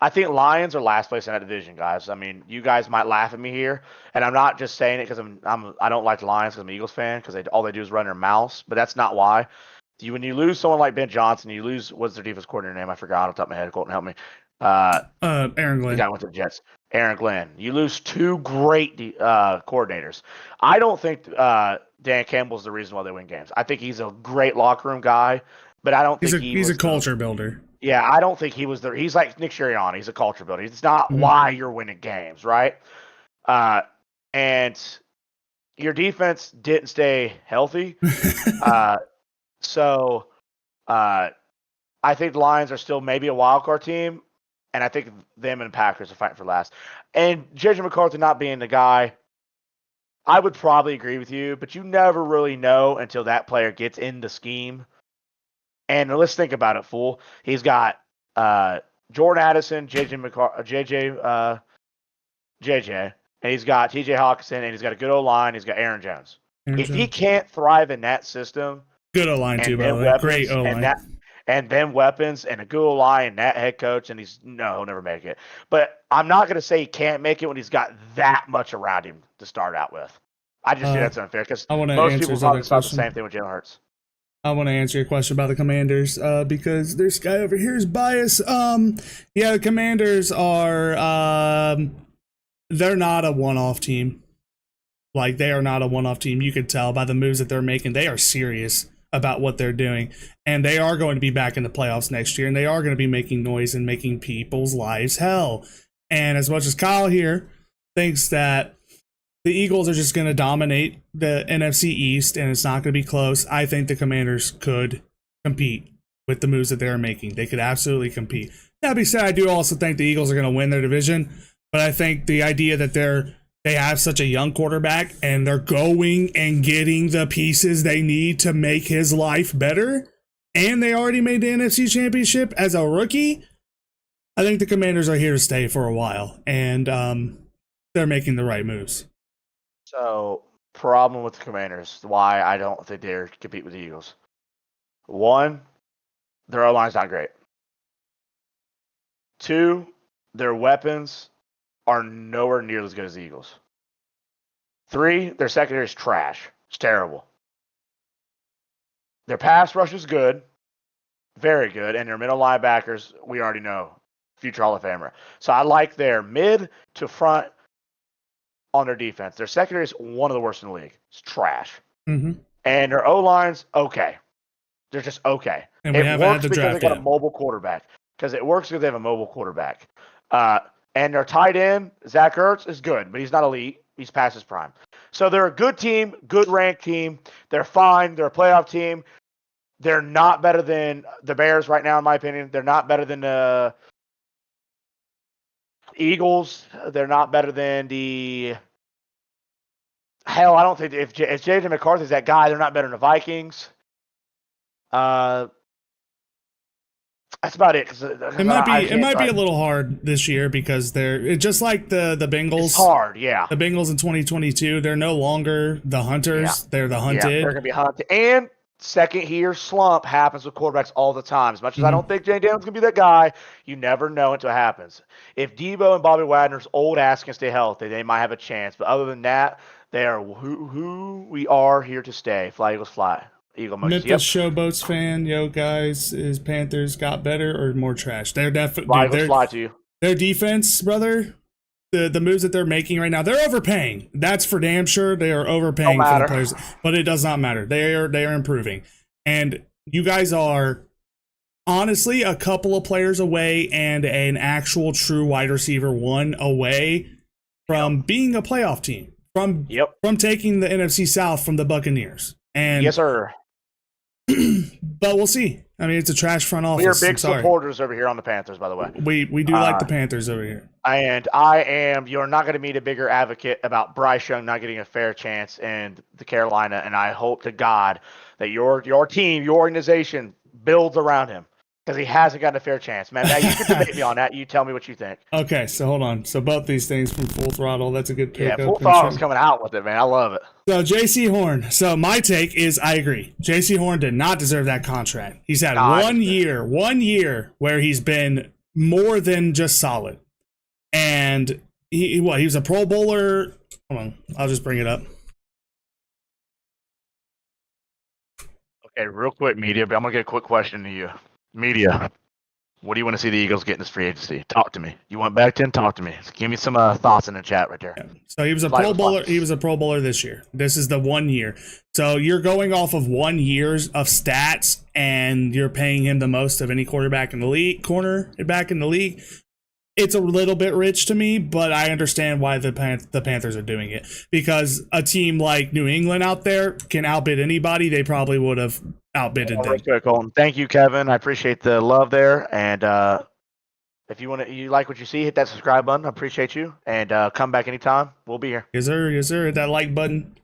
I think Lions are last place in that division, guys. I mean, you guys might laugh at me here, and I'm not just saying it because I don't like the Lions because I'm an Eagles fan, because all they do is run their mouths, but that's not why. When you lose someone like Ben Johnson, you lose, what's their defense coordinator name? I forgot off the top of my head. Colton, help me. Aaron Glenn. The guy went to the Jets. Aaron Glenn. You lose 2 great coordinators. I don't think Dan Campbell's the reason why they win games. I think he's a great locker room guy, but I don't think he's a culture builder. Yeah, I don't think he was there. He's like Nick Sirianni. He's a culture builder. It's not why you're winning games, right? And your defense didn't stay healthy. So I think the Lions are still maybe a wild card team, and I think them and Packers are fighting for last. And JJ McCarthy not being the guy, I would probably agree with you, but you never really know until that player gets in the scheme. And let's think about it, fool. He's got Jordan Addison, JJ, and he's got TJ Hawkinson, and he's got a good O-line. He's got Aaron Jones. If he can't thrive in that system, good O-line too, by the way. Great O-line. And then weapons and a good line and that head coach, and he'll never make it. But I'm not going to say he can't make it when he's got that much around him to start out with. I just think that's unfair because most people probably thought the same thing with Jalen Hurts. I want to answer your question about the Commanders because this guy over here is biased. Yeah, the Commanders are they're not a one-off team. Like, they are not a one-off team. You can tell by the moves that they're making. They are serious about what they're doing. And they are going to be back in the playoffs next year. And they are going to be making noise and making people's lives hell. And as much as Kyle here thinks that the Eagles are just going to dominate the NFC East and it's not going to be close, I think the Commanders could compete with the moves that they're making. They could absolutely compete. That being said, I do also think the Eagles are going to win their division. But I think the idea that they have such a young quarterback and they're going and getting the pieces they need to make his life better, and they already made the NFC Championship as a rookie, I think the Commanders are here to stay for a while, and they're making the right moves. So, problem with the Commanders, why I don't think they're compete with the Eagles. One, their O-line's not great. Two, their weapons are nowhere near as good as the Eagles. Three, their secondary is trash. It's terrible. Their pass rush is good, very good, and their middle linebackers, we already know, future Hall of Famer. So I like their mid to front on their defense. Their secondary is one of the worst in the league. It's trash. Mm-hmm. And their O-line's okay. They're just okay. And we haven't had the draft because they got yet. a mobile quarterback. Because it works because they have a mobile quarterback. And their tight end, Zach Ertz, is good, but he's not elite. He's past his prime. So they're a good team, good ranked team. They're fine. They're a playoff team. They're not better than the Bears right now, in my opinion. They're not better than the Eagles. They're not better than the... Hell, I don't think... If J.J. McCarthy's that guy, they're not better than the Vikings. That's about it. It might be a little hard this year because they're just like the Bengals. It's hard, yeah. The Bengals in 2022, they're no longer the hunters. Yeah. They're the hunted. Yeah, they're going to be hunted. And second-year slump happens with quarterbacks all the time. As much as I don't think Jay Daniels going to be that guy, you never know until it happens. If Debo and Bobby Wagner's old ass can stay healthy, they might have a chance. But other than that, they are who we are here to stay. Fly, Eagles, fly. Eagle emojis. Memphis Showboats fan, yo guys, is Panthers got better or more trash? They're definitely fly to you. Their defense, brother. The moves that they're making right now, they're overpaying. That's for damn sure. They are overpaying for the players, but it does not matter. They are improving, and you guys are honestly a couple of players away and an actual true wide receiver one away from being a playoff team. From taking the NFC South from the Buccaneers. And yes, sir. But we'll see. I mean, it's a trash front office. We are big supporters over here on the Panthers, by the way. We do like the Panthers over here. And you're not going to meet a bigger advocate about Bryce Young not getting a fair chance in the Carolina. And I hope to God that your team, your organization builds around him. Because he hasn't gotten a fair chance, man. Now, you can debate me on that. You tell me what you think. Okay, so hold on. So both these things from Full Throttle. That's a good pick. Yeah, Full Throttle's coming out with it, man. I love it. So J.C. Horn. So my take is I agree. J.C. Horn did not deserve that contract. He's had one year where he's been more than just solid. And he was a Pro Bowler. Hold on. I'll just bring it up. Okay, real quick, media, but I'm going to get a quick question to you. Media, what do you want to see the Eagles get in this free agency? Talk to me. You want Becton? Talk to me. Give me some thoughts in the chat right there. Yeah. So he was a Pro Bowler. He was a Pro Bowler this year. This is the 1 year. So you're going off of 1 year of stats, and you're paying him the most of any quarterback in the league. Cornerback in the league. it's a little bit rich to me, but I understand why the Panthers are doing it, because a team like New England out there can outbid anybody. They probably would have outbidded them. That's good, Colton. Thank you, Kevin. I appreciate the love there. And if you like what you see, hit that subscribe button. I appreciate you. And come back anytime. We'll be here. Yes, sir. Yes, sir. Hit that like button.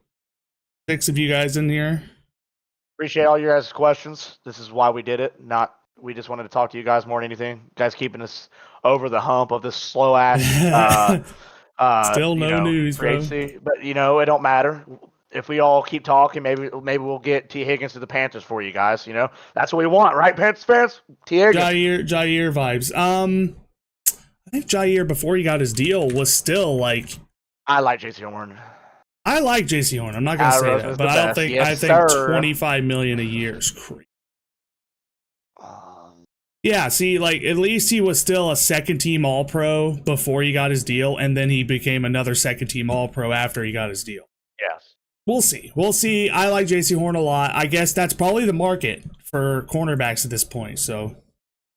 6 of you guys in here. Appreciate all your guys' questions. This is why we did it. We just wanted to talk to you guys more than anything. You guys keeping us over the hump of this slow ass. Still no news, bro. But it don't matter. If we all keep talking, maybe we'll get T. Higgins to the Panthers for you guys. That's what we want, right, Panthers fans? T. Higgins. Jair vibes. I think Jair, before he got his deal, was still like. I like J.C. Horn. I like J.C. Horn. I'm not gonna say that, but I don't think. Yes, I think sir. $25 million a year is crazy. Yeah, see, like, at least he was still a second-team All-Pro before he got his deal, and then he became another second-team All-Pro after he got his deal. Yes. We'll see. We'll see. I like J.C. Horn a lot. I guess that's probably the market for cornerbacks at this point, so.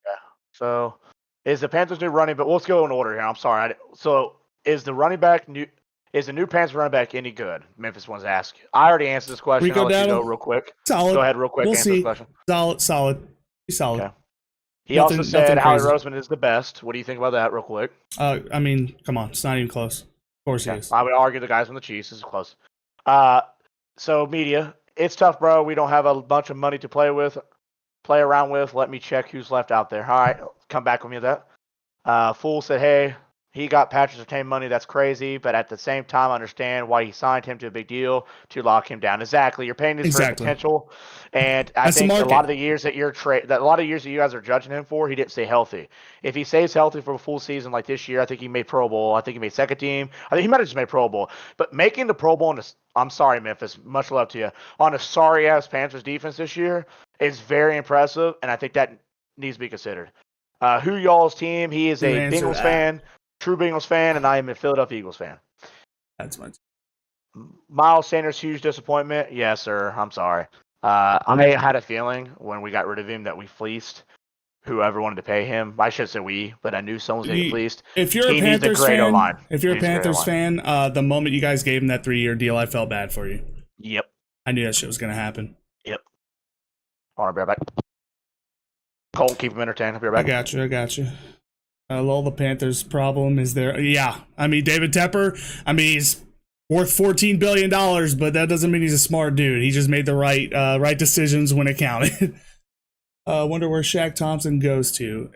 Yeah. So, is the Panthers new running back? Let's go in order here. I'm sorry. So, is the new Panthers running back any good? Memphis wants to ask. I already answered this question. Rico I'll let you Dowdle? know real quick. Solid. Go ahead real quick. We'll Answer see. this question. Solid. He's solid. Okay. He also Nothing said Howie crazy. Roseman is the best. What do you think about that real quick? I mean, come on. It's not even close. Of course he is. I would argue the guys from the Chiefs. This is close. So media, it's tough, bro. We don't have a bunch of money to play around with. Let me check who's left out there. All right, come back with me with that. Fool said, hey, he got Patrick Surtain money. That's crazy. But at the same time, I understand why he signed him to a big deal to lock him down. Exactly. You're paying his for potential. And I think a lot of the years that you guys are judging him for, he didn't stay healthy. If he stays healthy for a full season like this year, I think he made Pro Bowl. I think he made second team. I think he might have just made Pro Bowl. But making the Pro Bowl I'm sorry, Memphis. Much love to you. On a sorry-ass Panthers defense this year is very impressive, and I think that needs to be considered. Who y'all's team? He is a Bengals fan. True Bengals fan, and I am a Philadelphia Eagles fan. That's much. Miles Sanders, huge disappointment. Yes, sir. I'm sorry. I had a feeling when we got rid of him that we fleeced whoever wanted to pay him. I should say we, but I knew someone was getting fleeced. If you're a Panthers fan, the moment you guys gave him that 3-year deal, I felt bad for you. Yep. I knew that shit was gonna happen. Yep. All right, be right back. Cole, keep him entertained. I'll be right back. I got you. All the Panthers' problem is there. Yeah, I mean David Tepper. I mean he's worth $14 billion, but that doesn't mean he's a smart dude. He just made the right decisions when it counted. Wonder where Shaq Thompson goes to.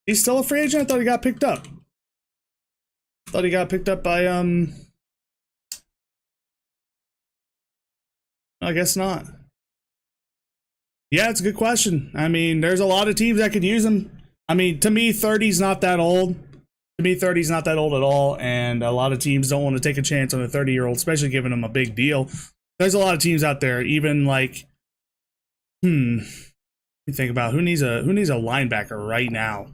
He's still a free agent. I thought he got picked up. Thought he got picked up by I guess not. Yeah, it's a good question. I mean, there's a lot of teams that could use him. I mean, to me, 30's not that old. To me, 30's not that old at all, and a lot of teams don't want to take a chance on a 30-year-old, especially giving him a big deal. There's a lot of teams out there, even like, you think about who needs a linebacker right now.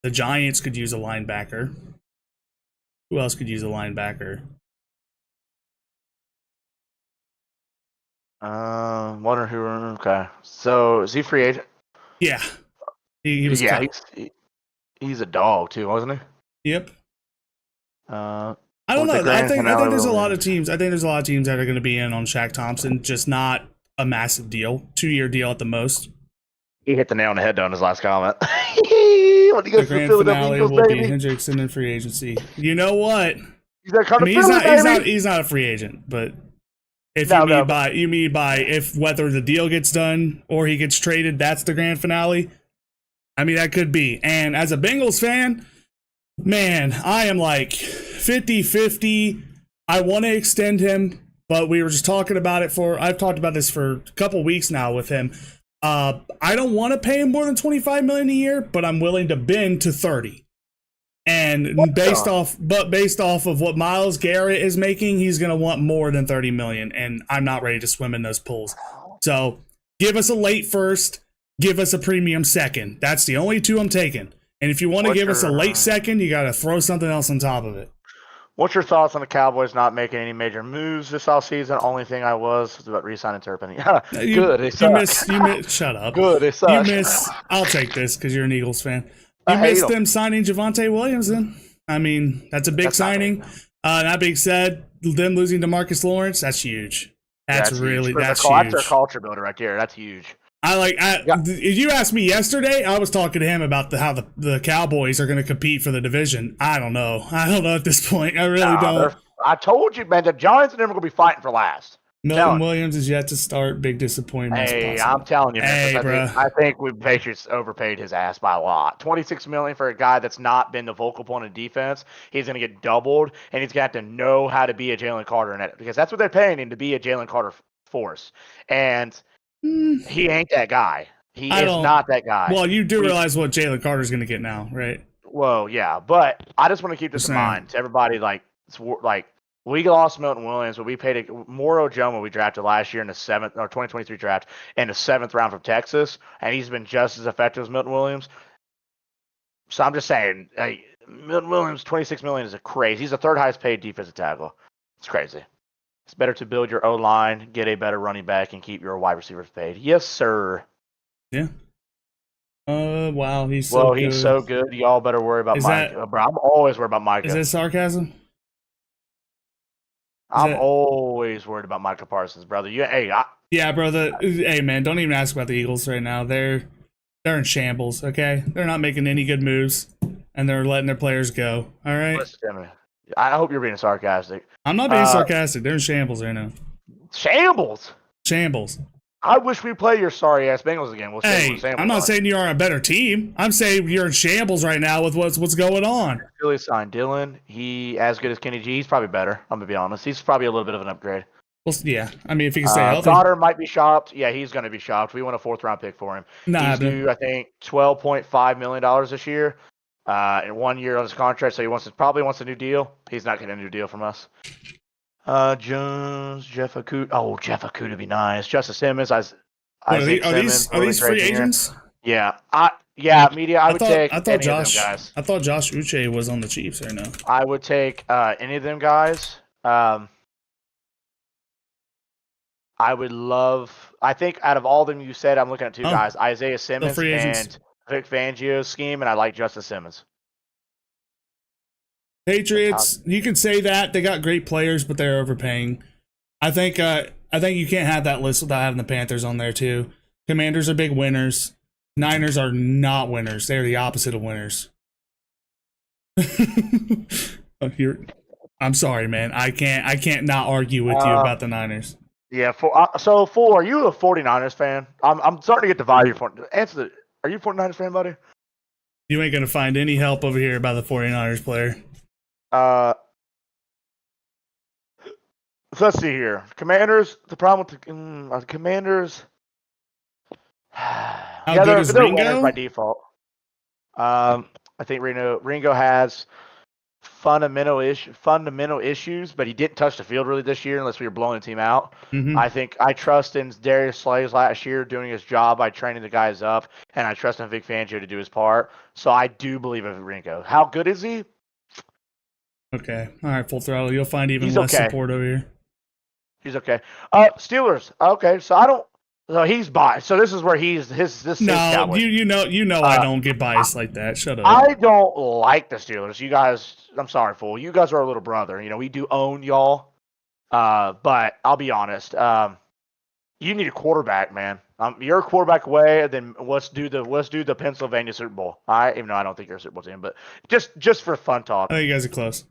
The Giants could use a linebacker. Who else could use a linebacker? Wonder who. Okay, so is he free agent? Yeah, he was. Yeah, he's a dog too, wasn't he? Yep. I don't know. I think there's a lot of teams. I think there's a lot of teams that are going to be in on Shaq Thompson, just not a massive deal, 2-year deal at the most. He hit the nail on the head on his last comment. When he goes The grand to finale Eagles, will be baby. Hendrickson in free agency. You know what? He's that kind I mean, of Philly, baby. he's not a free agent, but if No, you mean by if whether the deal gets done or he gets traded, that's the grand finale. I mean, that could be. And as a Bengals fan, man, I am like 50-50. I want to extend him, but we were just talking about it I've talked about this for a couple weeks now with him. I don't want to pay him more than $25 million a year, but I'm willing to bend to 30. And based off of what Myles Garrett is making, he's going to want more than $30 million, and I'm not ready to swim in those pools. So give us a late first, give us a premium second. That's the only two I'm taking. And if you want to give us a late second, you got to throw something else on top of it. What's your thoughts on the Cowboys not making any major moves this offseason? Only thing I was about re-signing Turpin. Good. They suck. You miss. Shut up. Good. They suck. You miss. I'll take this because you're an Eagles fan. I You hate missed 'em. them signing Javonte Williams. Then I mean, that's a big That's not signing. big. That being said, them losing to Marcus Lawrence, that's huge. That's huge. really That's huge. their culture builder right there. That's huge. Yeah. If you asked me yesterday, I was talking to him about how the Cowboys are going to compete for the division. I don't know. I don't know at this point. I really don't. I told you, man. The Giants are never going to be fighting for last. Milton Williams is yet to start. Big disappointment. Hey, I'm telling you, man. Hey, I think we Patriots overpaid his ass by a lot. $26 million for a guy that's not been the focal point of defense. He's going to get doubled, and he's going to have to know how to be a Jalen Carter in it because that's what they're paying him to be, a Jalen Carter force. And he ain't that guy. He is not that guy. Well, you do realize what Jalen Carter's going to get now, right? Well, yeah, but I just want to keep this in mind to everybody. We lost Milton Williams, but we paid Moro Jomo we drafted last year in the 2023 draft in the 7th round from Texas, and he's been just as effective as Milton Williams. So I'm just saying, hey, Milton Williams, $26 million is crazy. He's the 3rd highest paid defensive tackle. It's crazy. It's better to build your O-line, get a better running back, and keep your wide receivers paid. Yes, sir. Yeah. Wow, he's so good. Y'all better worry about Micah. Bro, I'm always worried about Micah. Is that sarcasm? I'm always worried about Micah Parsons, brother. Yeah, brother. Hey, man, don't even ask about the Eagles right now. They're in shambles. Okay, they're not making any good moves, and they're letting their players go. All right. Listen to me. I hope you're being sarcastic. I'm not being sarcastic. They're in shambles right now. Shambles. I wish we play your sorry ass Bengals again. I'm not saying you are a better team. I'm saying you're in shambles right now with what's going on. Philly signed Dylan. He as good as Kenny G. He's probably better. I'm gonna be honest. He's probably a little bit of an upgrade. Well, yeah. I mean, if he can stay healthy. Goddard might be shopped. Yeah, he's gonna be shopped. We want a 4th round pick for him. He's due, I think, $12.5 million this year. In 1 year on his contract, so he probably wants a new deal. He's not getting a new deal from us. Jones, Jeff Okuda. Oh, Jeff Okuda would be nice. Justice Simmons. Are these free agents? Yeah. Media. I would take any of them guys. I thought Josh Uche was on the Chiefs right now. I would take any of them guys. I would love. I think out of all of them you said, I'm looking at 2 guys: Isaiah Simmons and Vic Fangio's scheme, and I like Justice Simmons. Patriots, you can say that they got great players, but they're overpaying. I think you can't have that list without having the Panthers on there too. Commanders are big winners. Niners are not winners. They're the opposite of winners. I'm sorry, man. I can't not argue with you about the Niners. Yeah. Are you a 49ers fan? I'm starting to get divided. Are you a 49ers fan, buddy? You ain't gonna find any help over here by the 49ers player. So let's see here. Commanders. The problem with the Commanders. How good is Ringo? By default. I think Ringo has fundamental issues, but he didn't touch the field really this year unless we were blowing the team out. Mm-hmm. I think I trust in Darius Slays last year doing his job by training the guys up, and I trust in Vic Fangio to do his part. So I do believe in Ringo. How good is he? Okay. All right, full throttle. You'll find even less support over here. He's okay. Steelers. Okay, so he's biased. So this is where No, you know I don't get biased like that. Shut up. I don't like the Steelers. You guys, I'm sorry, fool. You guys are a little brother. You know, we do own y'all. But I'll be honest. You need a quarterback, man. You're a quarterback away. Then let's do the Pennsylvania Super Bowl. Even though I don't think you're a Super Bowl team, but just for fun talk. I think you guys are close.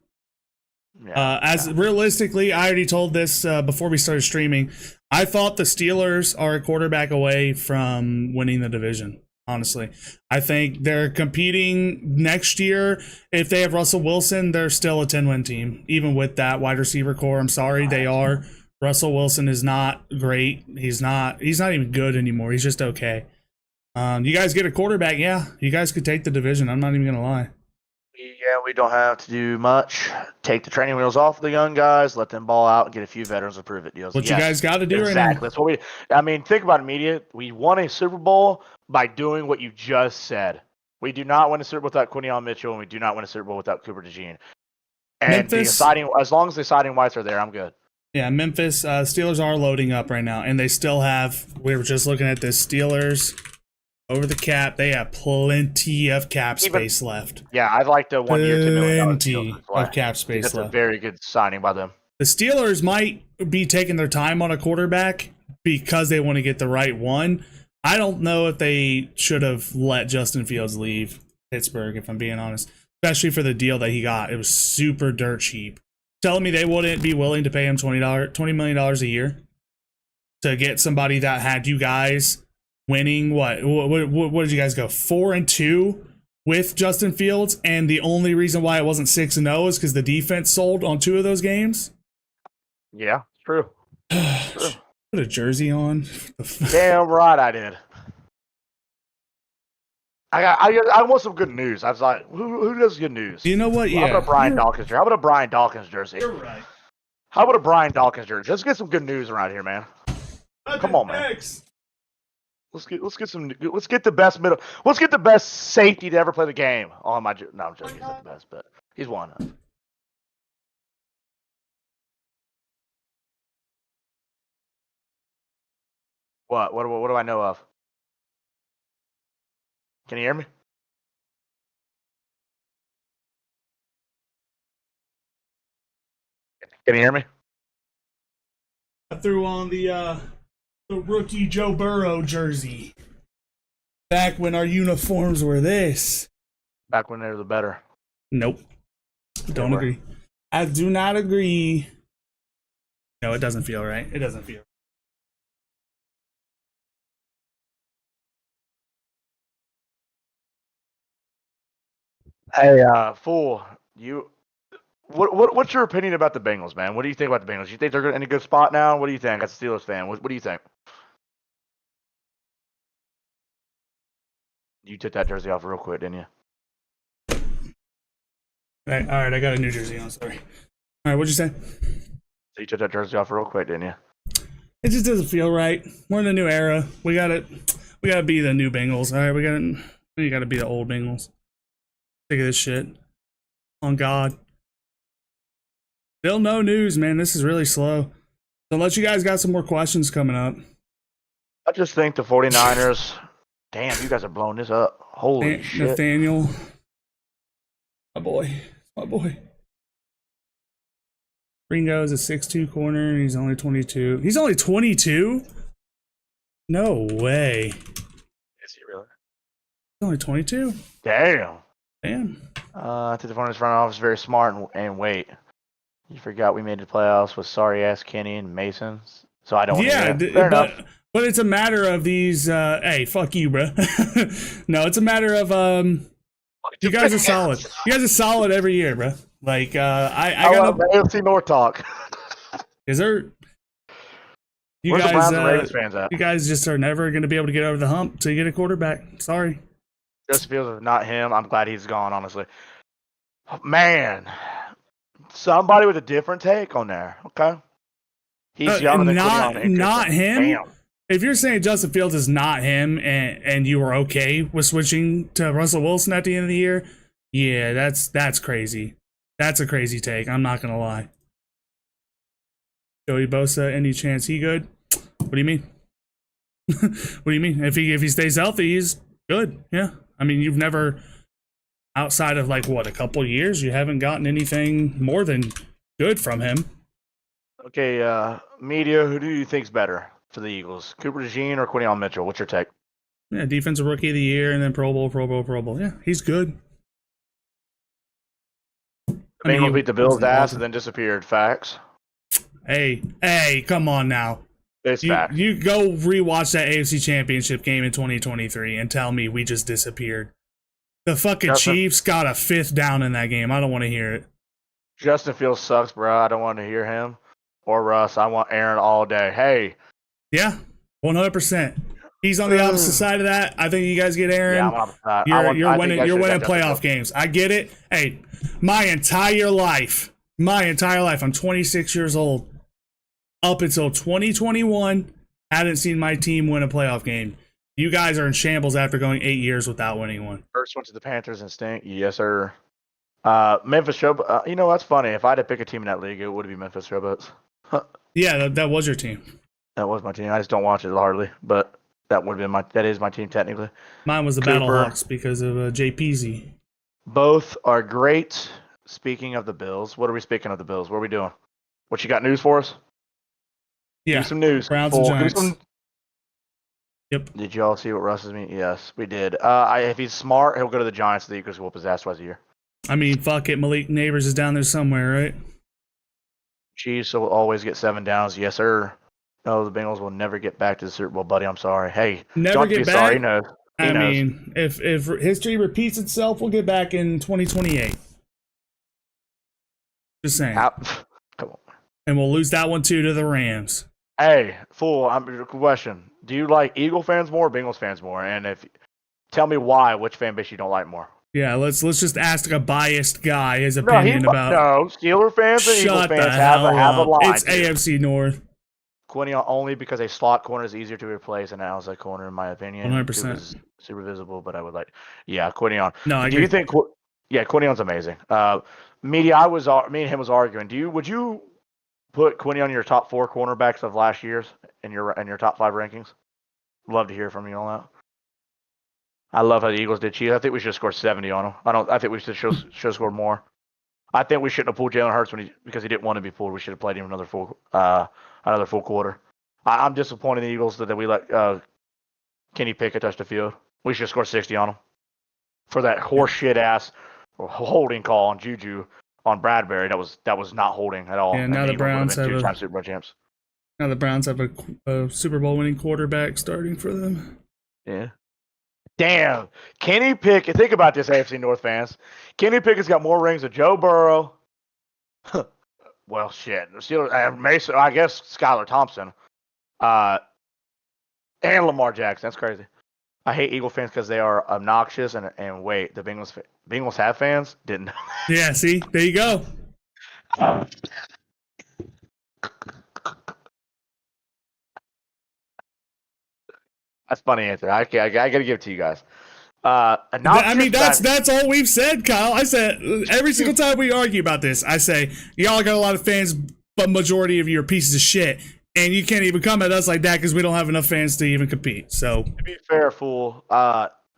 Yeah, Realistically, I already told this before we started streaming. I thought the Steelers are a quarterback away from winning the division. Honestly, I think they're competing next year. If they have Russell Wilson, they're still a 10-win team, even with that wide receiver core. I'm sorry, they are. Russell Wilson is not great. He's not even good anymore. He's just okay. You guys get a quarterback, yeah. You guys could take the division. I'm not even gonna lie. Yeah, we don't have to do much. Take the training wheels off the young guys, let them ball out, and get a few veterans to prove it deals. What you guys got to do right now. Exactly. That's what think about it, media. We won a Super Bowl by doing what you just said. We do not win a Super Bowl without Quinion Mitchell, and we do not win a Super Bowl without Cooper DeJean. And the Memphis- exciting, as long as the exciting whites are there, I'm good. Yeah, Memphis Steelers are loading up right now, and they still have. We were just looking at this Steelers over the cap. They have plenty of cap space left. Yeah, I'd like the 1 year, $2 million Plenty deal as well. of cap space That's a left. very good signing by them. The Steelers might be taking their time on a quarterback because they want to get the right one. I don't know if they should have let Justin Fields leave Pittsburgh, if I'm being honest, especially for the deal that he got. It was super dirt cheap. Telling me they wouldn't be willing to pay him $20 million a year to get somebody that had you guys winning. What did you guys go 4-2 with Justin Fields? And the only reason why it wasn't 6-0 is because the defense sold on 2 of those games. Yeah, it's true. Put a jersey on. Damn right I did. I want some good news. I was like, who does good news? You know what? How about a Brian Dawkins jersey? How about a Brian Dawkins jersey? You're right. How about a Brian Dawkins jersey? Let's get some good news around here, man. Come on, man. Let's get the best middle. Let's get the best safety to ever play the game. Oh my! No, I'm joking. He's not the best, but he's one. What do I know of? Can you hear me? Can you hear me? I threw on the rookie Joe Burrow jersey. Back when our uniforms were this. Back when they were the better. Nope. Don't were. agree. I do not agree. No, it doesn't feel right. It doesn't feel. Hey, fool, what's your opinion about the Bengals, man? What do you think about the Bengals? You think they're in a good spot now? What do you think? As a Steelers fan, what do you think? You took that jersey off real quick, didn't you? All right, I got a New Jersey on. Sorry. All right, what'd you say? So you took that jersey off real quick, didn't you? It just doesn't feel right. We're in a new era. We gotta be the new Bengals. All right, we gotta be the old Bengals. Sick of this shit. On God. Still no news, man. This is really slow. So unless you guys got some more questions coming up. I just think the 49ers. Damn, you guys are blowing this up. Holy shit. Nathaniel. My boy. Ringo is a 6'2" corner, and he's only 22. He's only 22? No way. Is he really? He's only 22? Damn. Damn. I think the 49ers front office is very smart and wait. You forgot we made the playoffs with sorry ass Kenny and Mason. So I don't want to hear it. Fair enough. But it's a matter of these. Hey, fuck you, bro. No, it's a matter of you guys are solid. You guys are solid every year, bro. Like I got no AFC North talk. Is there? You Where's guys, the Browns and Ravens fans at? You guys just are never going to be able to get over the hump till you get a quarterback. Sorry. Justin Fields is not him. I'm glad he's gone. Honestly, man, somebody with a different take on there. Okay, he's younger than not him. Damn. If you're saying Justin Fields is not him, and you were okay with switching to Russell Wilson at the end of the year, yeah, that's crazy. That's a crazy take. I'm not gonna lie. Joey Bosa, any chance he good? What do you mean? What do you mean? If he stays healthy, he's good. Yeah. I mean, you've never, outside of like what, a couple years, you haven't gotten anything more than good from him. Okay, media, who do you think's better for the Eagles? Cooper DeJean or Quinion Mitchell? What's your take? Yeah, defensive rookie of the year, and then Pro Bowl. Yeah, he's good. The Bengals beat the Bills' ass and then disappeared. Facts. Hey, come on now. It's facts. You go rewatch that AFC Championship game in 2023 and tell me we just disappeared. The fucking Chiefs got a 5th down in that game. I don't want to hear it. Justin Fields sucks, bro. I don't want to hear him. Or Russ. I want Aaron all day. Hey. Yeah, 100%. He's on the opposite side of that. I think you guys get Aaron. Yeah, you're winning playoff games. I get it. Hey, my entire life, I'm 26 years old. Up until 2021, hadn't seen my team win a playoff game. You guys are in shambles after going 8 years without winning one. First went to the Panthers and stink. Yes, sir. Memphis Showboats. You know, that's funny. If I had to pick a team in that league, it would be Memphis Showboats. Yeah, that was your team. That was my team. I just don't watch it hardly, but that is my team technically. Mine was the Cooper. Battlehawks because of JPZ. Both are great. Speaking of the Bills, what are we speaking of the Bills? What are we doing? What you got news for us? Yeah, Do some news. Browns and Giants. Yep. Did you all see what Russ is mean? Yes, we did. If he's smart, he'll go to the Giants. The Eagles will whoop his ass twice a year. I mean, fuck it. Malik Neighbors is down there somewhere, right? Chiefs will always get 7 downs. Yes, sir. No, the Bengals will never get back to the Super Bowl, buddy. I'm sorry. Hey, Never don't get be back? sorry. He knows. He I knows. mean, if history repeats itself, we'll get back in 2028. Just saying. Come on. And we'll lose that one too to the Rams. Hey, fool. Question: do you like Eagle fans more, or Bengals fans more? And if tell me why, which fan base you don't like more? Yeah, let's just ask a biased guy his opinion about. No, Steeler fans and Eagle Shut the fans hell have a up. line. It's AFC North. Quinion only because a slot corner is easier to replace than an outside corner, in my opinion. 100%. Duke is super visible, but I would like, yeah, Quinion. No, I Do agree. you think? Yeah, Quinion's amazing. Me and him was arguing. Would you put Quinion on your top 4 cornerbacks of last year's in your top 5 rankings? Love to hear from you on that. I love how the Eagles did cheat. I think we should have scored 70 on them. I think we should score more. I think we shouldn't have pulled Jalen Hurts because he didn't want to be pulled. We should have played him another full quarter. I'm disappointed in the Eagles that we let Kenny Pickett touch the field. We should have scored 60 on him for that horseshit ass holding call on Juju on Bradbury. That was not holding at all. Yeah, now And the Eagles would have Browns been have 2-time Super Bowl champs. Now the Browns have a Super Bowl winning quarterback starting for them. Yeah. Damn. Kenny Pickett. Think about this, AFC North fans. Kenny Pickett's got more rings than Joe Burrow. Well, shit. Mason, I guess Skylar Thompson. And Lamar Jackson. That's crazy. I hate Eagle fans because they are obnoxious. And wait, the Bengals have fans? Didn't know. Yeah, see? There you go. That's funny answer. I got to give it to you guys. I mean, that's all we've said, Kyle. I said every single time we argue about this, I say y'all got a lot of fans, but majority of you are pieces of shit, and you can't even come at us like that because we don't have enough fans to even compete. So to be fair, fool,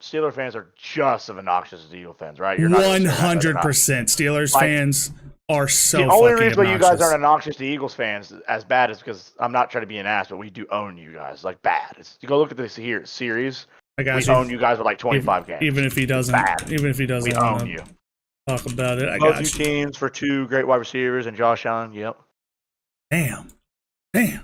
Steeler fans are just as obnoxious as Eagle fans, right? 100%. Steelers fans are so. The only fucking reason why you obnoxious. guys aren't obnoxious to Eagles fans as bad is because I'm not trying to be an ass, but we do own you guys like bad. You go look at this here series. I got We you. own you guys with like 25 games. Even if he doesn't, Bad. even if he doesn't, We own you. talk about it. I Both got you you. teams for 2 great wide receivers and Josh Allen. Yep. Damn. Yeah,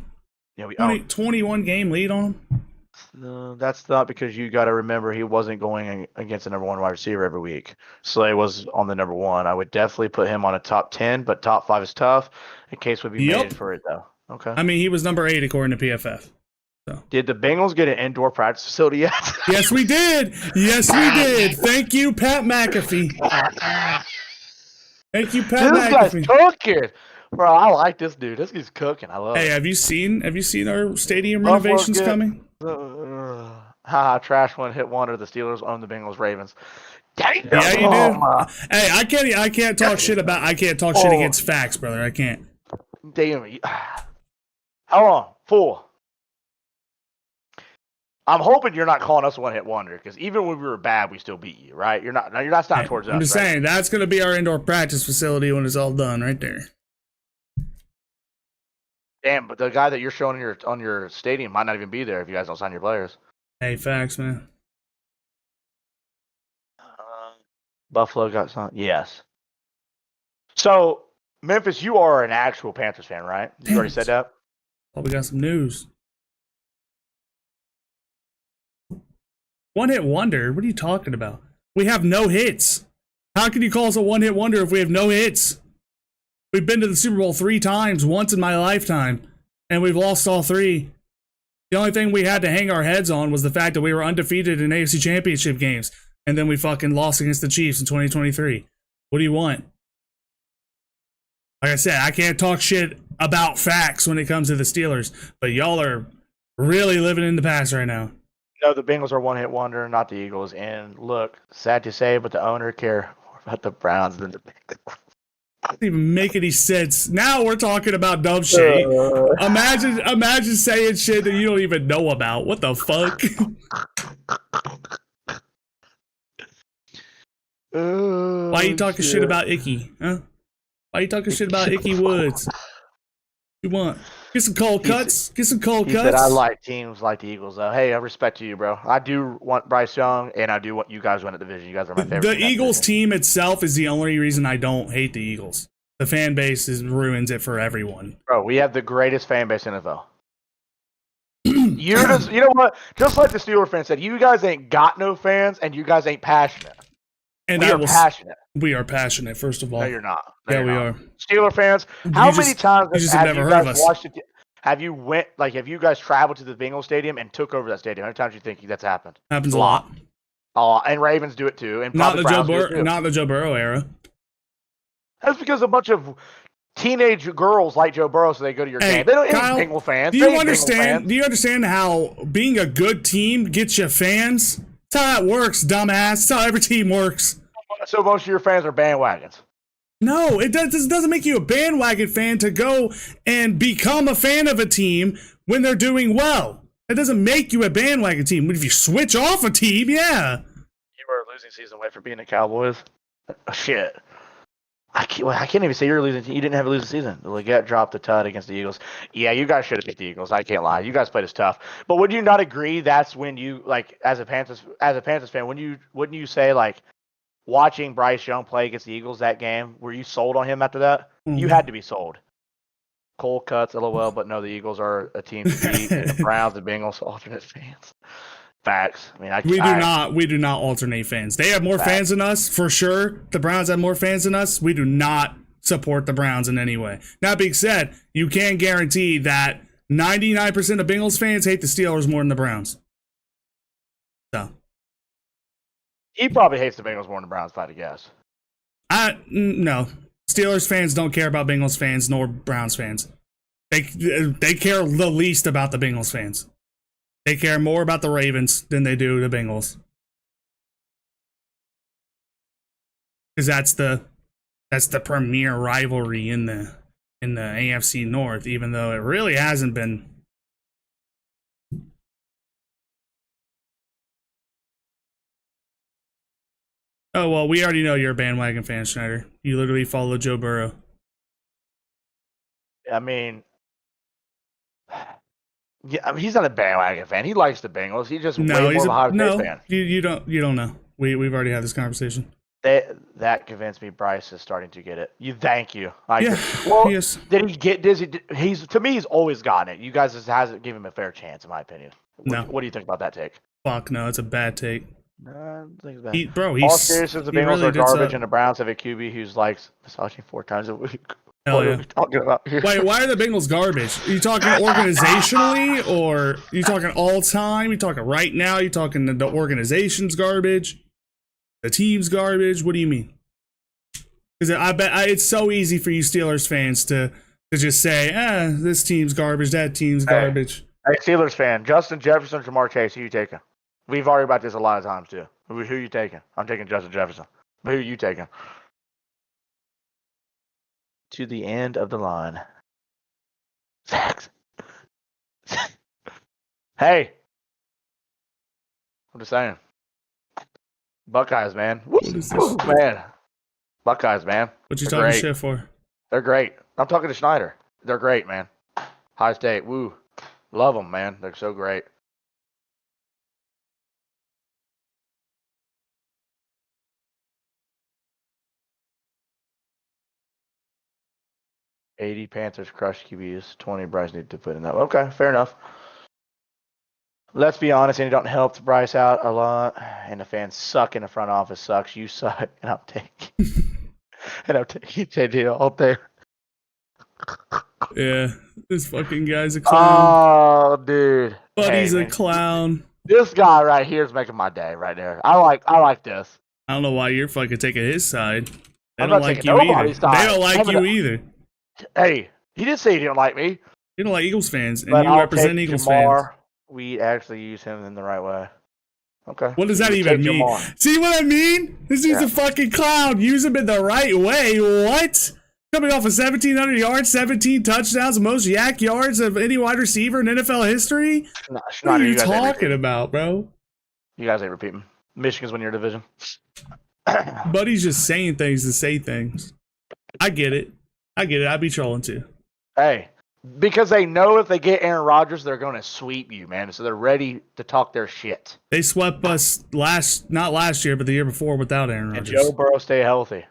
we own. 21 game lead on him. No, that's not because you got to remember he wasn't going against the number 1 wide receiver every week. Slay was on the number 1. I would definitely put him on a top 10, but top 5 is tough. In case would be Yep. made for it though. Okay. I mean, he was number 8 according to PFF. Did the Bengals get an indoor practice facility yet? Yes, we did. Yes, we did. Thank you, Pat McAfee. Thank you, Pat This guy's McAfee. cooking, bro. I like this dude. This guy's cooking. I love Hey, it. have you seen our stadium Buffalo's renovations good. coming? Trash one hit wonder. The Steelers own the Bengals Ravens. Damn. Yeah, you do. Oh, Hey, I can't talk shit against facts, brother. I can't. damn. How long? Fool. I'm hoping you're not calling us a one-hit wonder because even when we were bad, we still beat you, right? You're not Hey, towards us. I'm just right? saying that's gonna be our indoor practice facility when it's all done, right there. Damn, but the guy that you're showing on your stadium might not even be there if you guys don't sign your players. Hey, facts, man. Buffalo got some. Yes. So Memphis, you are an actual Panthers fan, right? You already said that. Oh, we got some news. One hit wonder? What are you talking about? We have no hits. How can you call us a one hit wonder if we have no hits? We've been to the Super Bowl 3 times, once in my lifetime, and we've lost all 3. The only thing we had to hang our heads on was the fact that we were undefeated in AFC Championship games, and then we fucking lost against the Chiefs in 2023. What do you want? Like I said, I can't talk shit about facts when it comes to the Steelers, but y'all are really living in the past right now. No, the Bengals are one-hit wonder, not the Eagles. And look, sad to say, but the owner about the Browns than the Bengals. Doesn't even make any sense. Now we're talking about dumb shit. Imagine saying shit that you don't even know about. What the fuck? Why are you talking shit about Icky? Huh? Why are you talking shit about Icky Woods? You want? Get some cold cuts. Get some cold He cuts. said, I like teams like the Eagles, though. Hey, I respect to you, bro. I do want Bryce Young, and I do want you guys win at the division. You guys are my favorite. The team in that Eagles division. team itself is the only reason I don't hate the Eagles. The fan base ruins it for everyone. Bro, we have the greatest fan base in the NFL. You know what? Just like the Steelers fan said, you guys ain't got no fans, and you guys ain't passionate. And We I are will. passionate. We are passionate. First of all, No, you're not. No, yeah, you're we not. are. Steeler fans, You how just- many times you just have never you heard of guys us. watched it? Have you guys traveled to the Bengals stadium and took over that stadium? How many times do you think that's happened? Happens a lot. And Ravens do it too, and Not probably the Joe Browns do it Burrow. too. Not the Joe Burrow era. That's because a bunch of teenage girls like Joe Burrow, so they go to your Hey, game. They don't Kyle, ain't Bengal fans. Do They you ain't Bengal understand? fans. Do you understand how being a good team gets you fans? That's how that works, dumbass. That's how every team works. So most of your fans are bandwagons. No, it doesn't make you a bandwagon fan to go and become a fan of a team when they're doing well. It doesn't make you a bandwagon team. But if you switch off a team, yeah. You were a losing season away from being the Cowboys. Shit. I can't even say you're losing. You didn't have a losing season. The Leggett dropped the tud against the Eagles. Yeah, you guys should have beat the Eagles. I can't lie. You guys played us tough. But would you not agree? That's when you as a Panthers fan, wouldn't you say watching Bryce Young play against the Eagles that game? Were you sold on him after that? You had to be sold. Cold cuts, LOL. But no, the Eagles are a team to beat. And the Browns and Bengals alternate fans. Facts. I mean, We do not alternate fans. They have more fans than us, for sure. The Browns have more fans than us. We do not support the Browns in any way. That being said, you can guarantee that 99% of Bengals fans hate the Steelers more than the Browns. So, He probably hates the Bengals more than the Browns, if I had to guess. no. Steelers fans don't care about Bengals fans nor Browns fans. They care the least about the Bengals fans. They care more about the Ravens than they do the Bengals. Because that's the premier rivalry in the AFC North, even though it really hasn't been. Oh well, we already know you're a bandwagon fan, Schneider. You literally follow Joe Burrow. I mean, he's not a bandwagon fan. He likes the Bengals. He's just way more of a Ohio State fan. You don't know. We've already had this conversation. That convinced me. Bryce is starting to get it. Thank you. Yeah. Well, Yes. did he get dizzy? To me, he's always gotten it. You guys just hasn't given him a fair chance, in my opinion. No. What do you think about that take? Fuck no, it's a bad take. No, I don't think it's bad. He's All seriousness, the he Bengals really are did garbage, suck. and the Browns have a QB who's massaging 4 times a week. Hell What yeah. are we talking about here? Wait, why are the Bengals garbage? Are you talking organizationally, or are you talking all time? You talking right now? You talking the organization's garbage? The team's garbage? What do you mean? Because I bet it's so easy for you Steelers fans to just say, this team's garbage, that team's garbage. Hey, Steelers fan, Justin Jefferson, Jamar Chase, who you taking? We've argued about this a lot of times too. Who you taking? I'm taking Justin Jefferson. But who are you taking? To the end of the line. Facts. Hey. I'm just saying. Buckeyes, man. What is this? Woo, man. Buckeyes, man. What you They're talking great. shit for? They're great. I'm talking to Schneider. They're great, man. High State. Woo. Love them, man. They're so great. $80 Panthers crush QBs. 20 Bryce need to put in that. Okay, fair enough. Let's be honest, and it don't help Bryce out a lot. And the fans suck, and the front office sucks. You suck, and I'll take. And I'll take you JD all day. Yeah, this fucking guy's a clown. Oh, dude. Buddy's Hey, a man. clown. This guy right here is making my day right there. I like this. I don't know why you're fucking taking his side. They I'm don't not like taking you either. nobody's side. They don't like I'm you gonna- either. Hey, he didn't say he didn't like me. You don't like Eagles fans, and But you I'll represent take Eagles Jamar. fans. We actually use him in the right way. Okay. What does So that you even take mean? Jamar. See what I mean? This dude's Yeah. a fucking clown. Use him in the right way. What? Coming off of 1,700 yards, 17 touchdowns, most yak yards of any wide receiver in NFL history? What are Schneider, you guys ain't talking repeating. about, bro? You guys ain't repeating. Michigan's winning your division. Buddy's just saying things to say things. I get it. I'd be trolling too. Hey, because they know if they get Aaron Rodgers, they're going to sweep you, man. So they're ready to talk their shit. They swept us not last year, but the year before without Aaron And Rodgers. Joe Burrow stay healthy.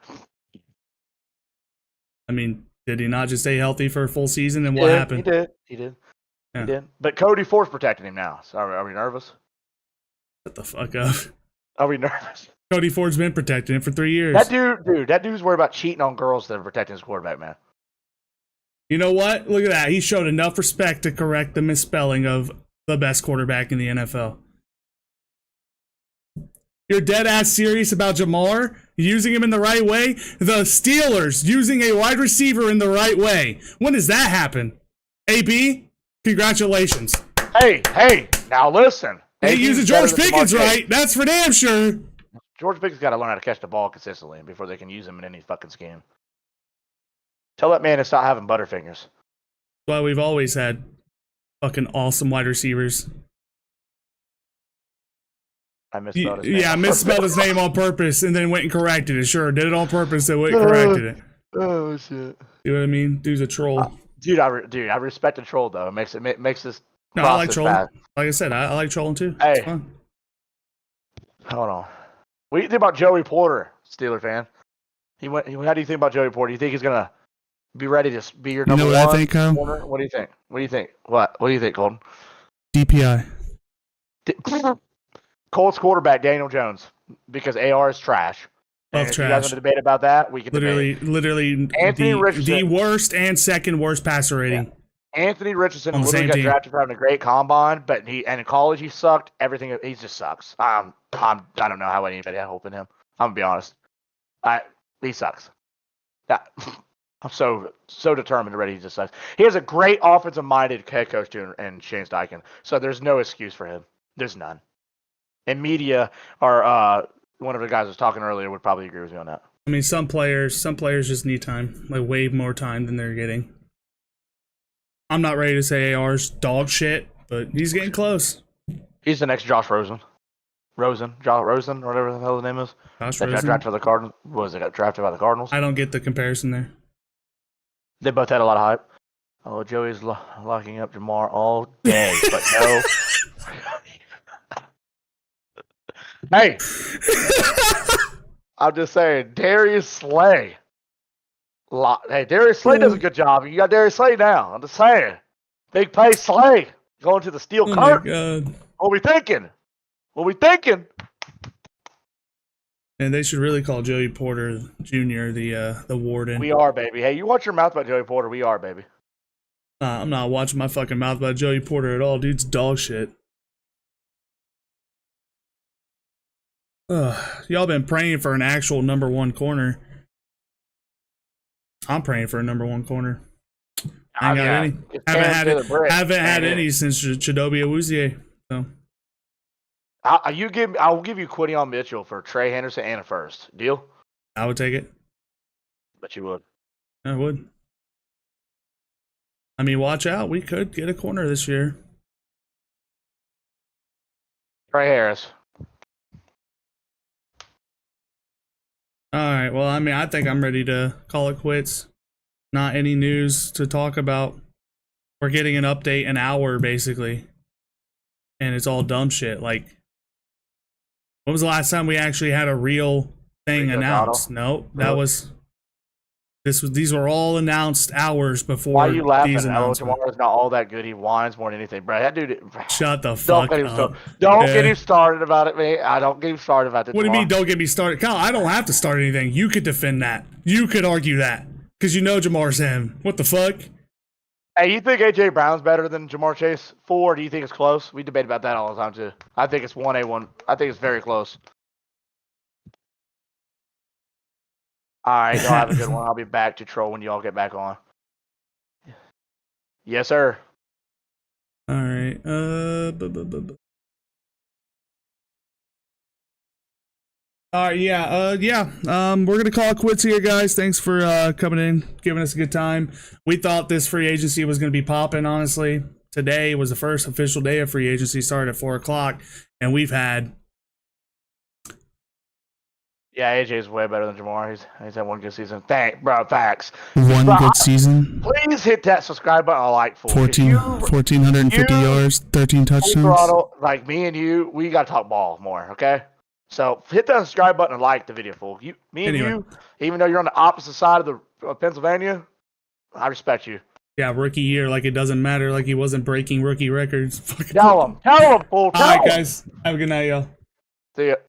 I mean, did he not just stay healthy for a full season? And what Yeah, happened? He did. Yeah. He did. But Cody Ford's protecting him now. So are we nervous? Shut the fuck up. Are we nervous? Cody Ford's been protecting him for 3 years. That dude's worried about cheating on girls that are protecting his quarterback, man. You know what? Look at that. He showed enough respect to correct the misspelling of the best quarterback in the NFL. You're dead ass serious about Jamar using him in the right way? The Steelers using a wide receiver in the right way. When does that happen? AB, congratulations. Hey, now listen. He AB's uses better George than Jamar Pickens Chase. right. That's for damn sure. George Pickens got to learn how to catch the ball consistently before they can use him in any fucking scheme. Tell that man to stop having butterfingers. That's why we've always had fucking awesome wide receivers. I misspelled his name. Yeah, I misspelled his name on purpose and then went and corrected it. Sure, did it on purpose and went and corrected it. Oh shit, You know what I mean? Dude's a troll. dude! I respect the troll though. It makes this. No, I like process trolling. bad. Like I said, I like trolling too. Hey. It's fun. Hold on. What do you think about Joey Porter, Steeler fan? How do you think about Joey Porter? Do you think he's gonna be ready to be your number know what one I think, Kyle? corner? What do you think? What do you think? What do you think, Colton? DPI. Colts quarterback Daniel Jones because AR is trash. Love And if you guys trash. want to debate about that, we can debate. Literally Anthony the Richardson. worst and second worst passer rating. Anthony Richardson On the literally same got team. drafted for having a great combine, but in college he sucked. Everything he just sucks. I don't know how anybody had hope in him. I'm gonna be honest. He sucks. Yeah. I'm so determined already. He just sucks. He has a great offensive-minded head coach too, and Shane Steichen. So there's no excuse for him. There's none. And media or one of the guys I was talking earlier would probably agree with me on that. I mean, some players just need time, like way more time than they're getting. I'm not ready to say AR's dog shit, but he's getting close. He's the next Josh Rosen. Josh Rosen, or whatever the hell his name is. Josh That got Rosen. drafted by the Cardinals. Got drafted by the Cardinals? I don't get the comparison there. They both had a lot of hype. Oh, Joey's locking up Jamar all day, but no. Hey, I'm just saying, Darius Slay. Hey, Darius Slay does a good job. You got Darius Slay now. I'm just saying. Big play Slay. Going to the steel Oh my cart. god. What we thinking? What we thinking? And they should really call Joey Porter Jr. the warden. We are, baby. Hey, you watch your mouth about Joey Porter. We are, baby. I'm not watching my fucking mouth about Joey Porter at all. Dude's dog shit. Y'all been praying for an actual number one corner. I'm praying for a number one corner. I ain't got any. Haven't had any since Chidobe Awuzie. So I'll give you Quiddion Mitchell for Trey Henderson and a first. Deal? I would take it. Bet you would. I would. I mean, watch out. We could get a corner this year. Trey Harris. All right. Well, I mean, I think I'm ready to call it quits. Not any news to talk about. We're getting an update an hour, basically. And it's all dumb shit. Like, when was the last time we actually had a real thing Rico announced? Dotto? No, these were all announced hours before. Why are you laughing? These Oh, announcements. Jamar is not all that good. He whines more than anything, bro. That dude. Shut the Don't fuck get him up. started. Don't Yeah. get him started about it, man. I don't get him started about it. What do you mean, don't get me started? Kyle, I don't have to start anything. You could defend that. You could argue that. Because you know Jamar's him. What the fuck? Hey, you think AJ Brown's better than Jamar Chase? 4? Do you think it's close? We debate about that all the time too. I think it's 1A1. I think it's very close. All right, y'all have a good one. I'll be back to troll when y'all get back on. Yes, sir. All right. All right, we're gonna call it quits here, guys. Thanks for coming in, giving us a good time. We thought this free agency was gonna be popping. Honestly, today was the first official day of free agency. Started at 4:00, and we've had. Yeah, AJ's way better than Jamar. He's had one good season. Facts. One Bro, good season, Please hit that subscribe button. I like fool. 1,450 you- yards, 13 touchdowns. Throttle, like me and you, we gotta talk ball more, okay? So hit that subscribe button and like the video, fool. Me and Anyway. you, even though you're on the opposite side of the Pennsylvania, I respect you. Yeah, rookie year, like it doesn't matter, like he wasn't breaking rookie records. Tell him, fool. All right, guys, have a good night, y'all. See ya.